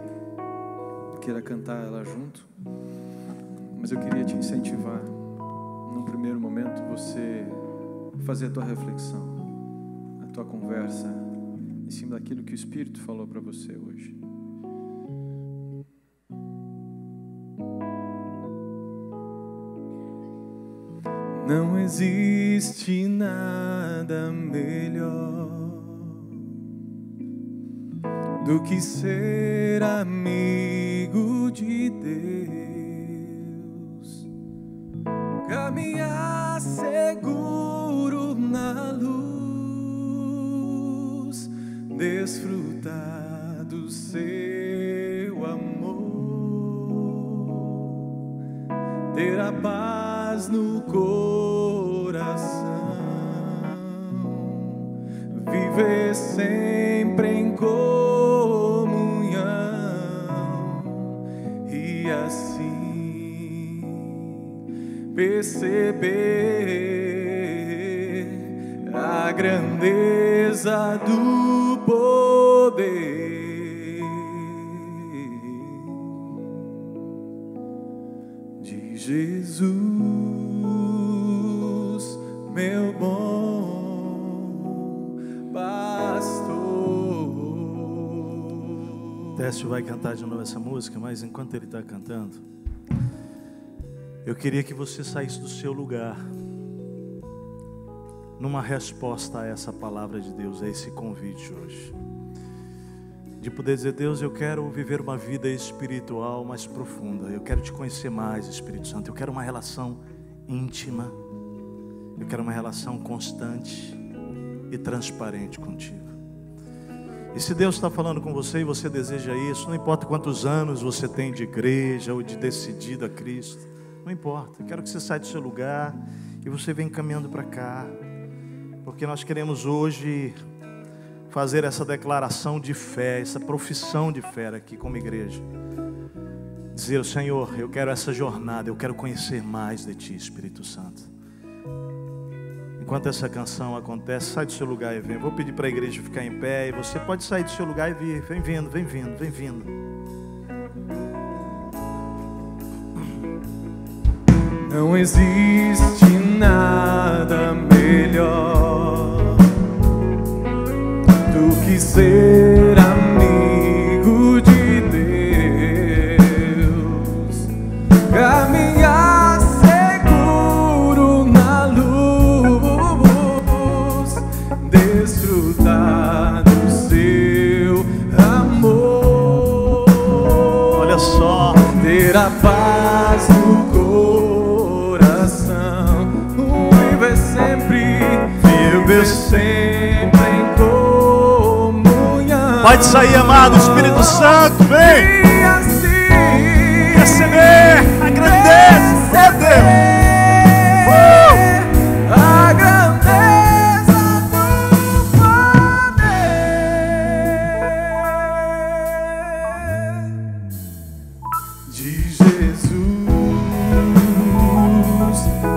queira cantar ela junto, mas eu queria te incentivar, num primeiro momento, você fazer a tua reflexão, a tua conversa em cima daquilo que o Espírito falou para você hoje. Não existe nada melhor do que ser amigo de Deus, caminhar seguro na luz, desfrutar do seu amor, ter a paz no coração, viver sempre em comunhão e assim perceber a grandeza do poder de Jesus, meu bom pastor. Técio vai cantar de novo essa música, mas enquanto ele está cantando, eu queria que você saísse do seu lugar numa resposta a essa palavra de Deus, a esse convite hoje, de poder dizer: Deus, eu quero viver uma vida espiritual mais profunda, eu quero te conhecer mais, Espírito Santo, eu quero uma relação íntima, eu quero uma relação constante e transparente contigo. E se Deus está falando com você e você deseja isso, não importa quantos anos você tem de igreja ou de decidido a Cristo, não importa, eu quero que você saia do seu lugar e você venha caminhando para cá, porque nós queremos hoje fazer essa declaração de fé, essa profissão de fé aqui como igreja. Dizer: Senhor, eu quero essa jornada, eu quero conhecer mais de Ti, Espírito Santo. Enquanto essa canção acontece, sai do seu lugar e vem. Eu vou pedir para a igreja ficar em pé e você pode sair do seu lugar e vir. Vem vindo, vem vindo, vem vindo. Não existe nada melhor do que ser amigo de Deus, caminhar seguro na luz, desfrutar do seu amor. Olha só, ter a paz no coração, viver sempre em comunhão. Pode sair, amado Espírito Santo, vem e assim receber a grandeza de Deus. A grandeza do poder de Jesus,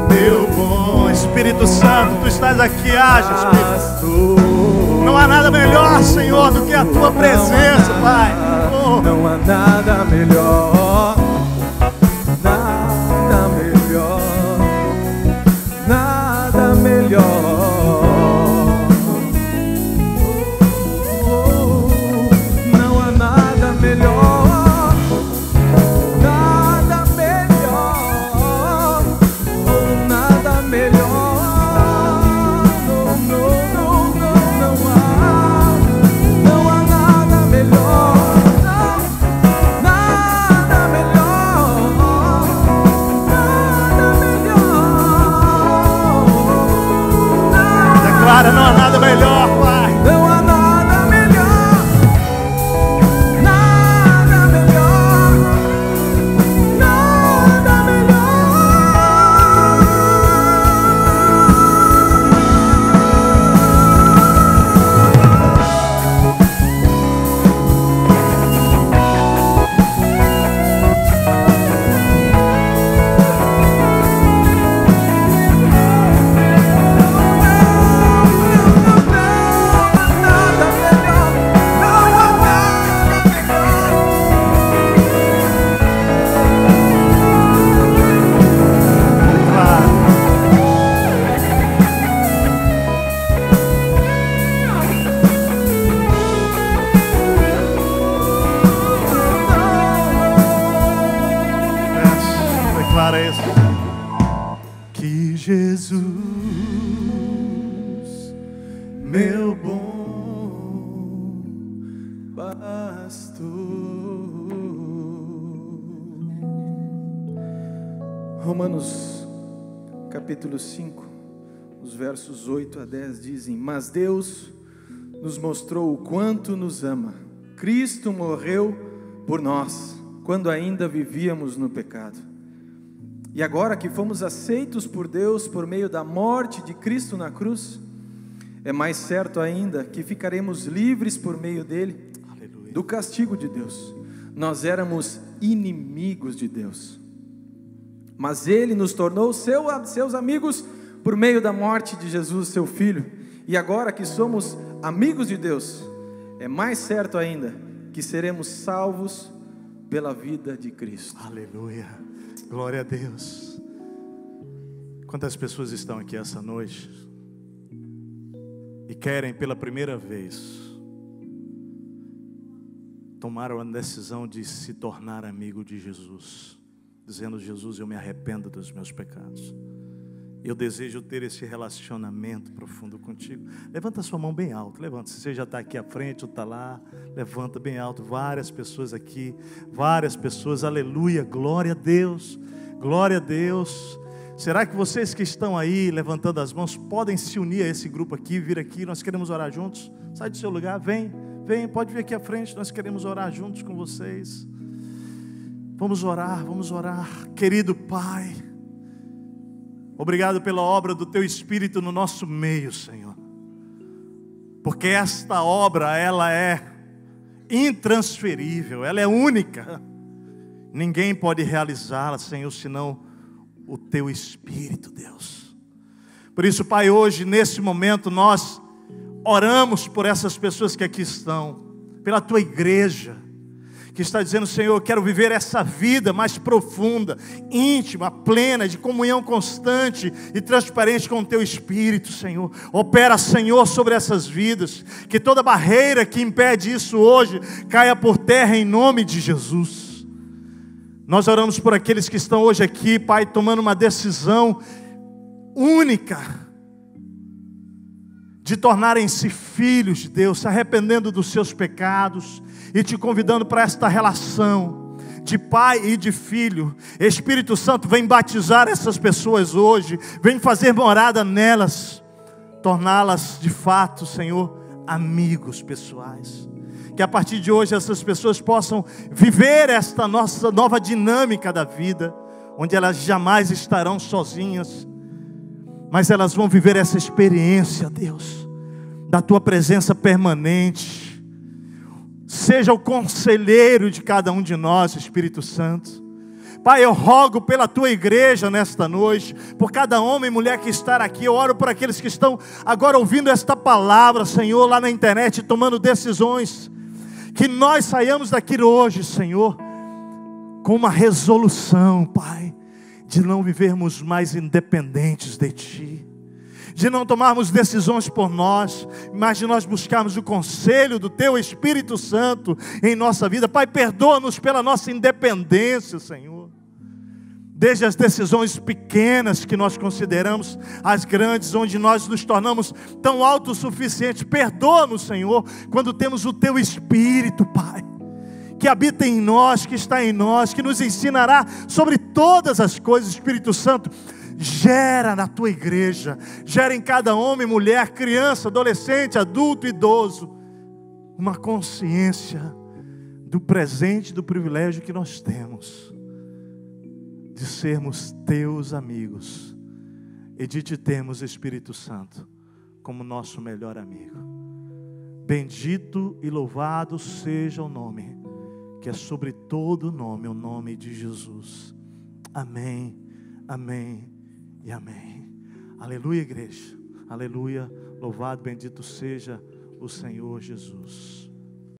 meu bom Espírito Santo, Tu estás aqui, age, Espírito. pastor. Não há nada melhor, Senhor, do que a Tua presença, Pai. Oh. Não há nada melhor, nada melhor, nada melhor. Não há nada melhor, nada melhor, nada melhor. Não há nada melhor. Declara: não há nada melhor, Pai. Não há nada melhor, nada melhor, nada melhor. que Jesus, meu bom pastor. Romanos capítulo 5, os versos 8 a 10 dizem: mas Deus nos mostrou o quanto nos ama. Cristo morreu por nós, quando ainda vivíamos no pecado. E agora que fomos aceitos por Deus por meio da morte de Cristo na cruz, é mais certo ainda que ficaremos livres por meio dele, aleluia, do castigo de Deus. Nós éramos inimigos de Deus, mas ele nos tornou seus amigos por meio da morte de Jesus, seu Filho. E agora que somos amigos de Deus, é mais certo ainda que seremos salvos pela vida de Cristo. Aleluia, glória a Deus. Quantas pessoas estão aqui essa noite e querem pela primeira vez tomar a decisão de se tornar amigo de Jesus, dizendo: Jesus, eu me arrependo dos meus pecados, eu desejo ter esse relacionamento profundo contigo. Levanta a sua mão bem alto, levanta. Se você já está aqui à frente ou está lá, levanta bem alto. Várias pessoas aqui, várias pessoas, aleluia, glória a Deus, glória a Deus. Será que vocês que estão aí levantando as mãos podem se unir a esse grupo aqui, vir aqui? Nós queremos orar juntos. Sai do seu lugar, vem, pode vir aqui à frente, nós queremos orar juntos com vocês. Vamos orar. Querido Pai, obrigado pela obra do Teu Espírito no nosso meio, Senhor, porque esta obra, ela é intransferível, ela é única, ninguém pode realizá-la, Senhor, senão o Teu Espírito, Deus. Por isso, Pai, hoje, nesse momento, nós oramos por essas pessoas que aqui estão, pela Tua igreja, que está dizendo: Senhor, eu quero viver essa vida mais profunda, íntima, plena, de comunhão constante e transparente com o Teu Espírito, Senhor. Opera, Senhor, sobre essas vidas, que toda barreira que impede isso hoje caia por terra em nome de Jesus. Nós oramos por aqueles que estão hoje aqui, Pai, tomando uma decisão única de tornarem-se filhos de Deus, se arrependendo dos seus pecados e te convidando para esta relação de pai e de filho. Espírito Santo, vem batizar essas pessoas hoje, vem fazer morada nelas, torná-las de fato, Senhor, amigos pessoais. Que a partir de hoje essas pessoas possam viver esta nossa nova dinâmica da vida, onde elas jamais estarão sozinhas, mas elas vão viver essa experiência, Deus, da Tua presença permanente. Seja o conselheiro de cada um de nós, Espírito Santo. Pai, eu rogo pela Tua igreja nesta noite, por cada homem e mulher que está aqui. Eu oro por aqueles que estão agora ouvindo esta palavra, Senhor, lá na internet, tomando decisões. Que nós saiamos daqui hoje, Senhor, com uma resolução, Pai, de não vivermos mais independentes de Ti, de não tomarmos decisões por nós, mas de nós buscarmos o conselho do Teu Espírito Santo em nossa vida. Pai, perdoa-nos pela nossa independência, Senhor, desde as decisões pequenas que nós consideramos as grandes, onde nós nos tornamos tão autossuficientes. Perdoa-nos, Senhor, quando temos o Teu Espírito, Pai, que habita em nós, que está em nós, que nos ensinará sobre todas as coisas. Espírito Santo, gera na Tua igreja, gera em cada homem, mulher, criança, adolescente, adulto, idoso, uma consciência do presente, do privilégio que nós temos de sermos Teus amigos e de Te termos, Espírito Santo, como nosso melhor amigo. Bendito e louvado seja o nome que é sobre todo nome, o nome de Jesus. Amém, amém e amém. Aleluia, igreja. Aleluia. Louvado, bendito seja o Senhor Jesus.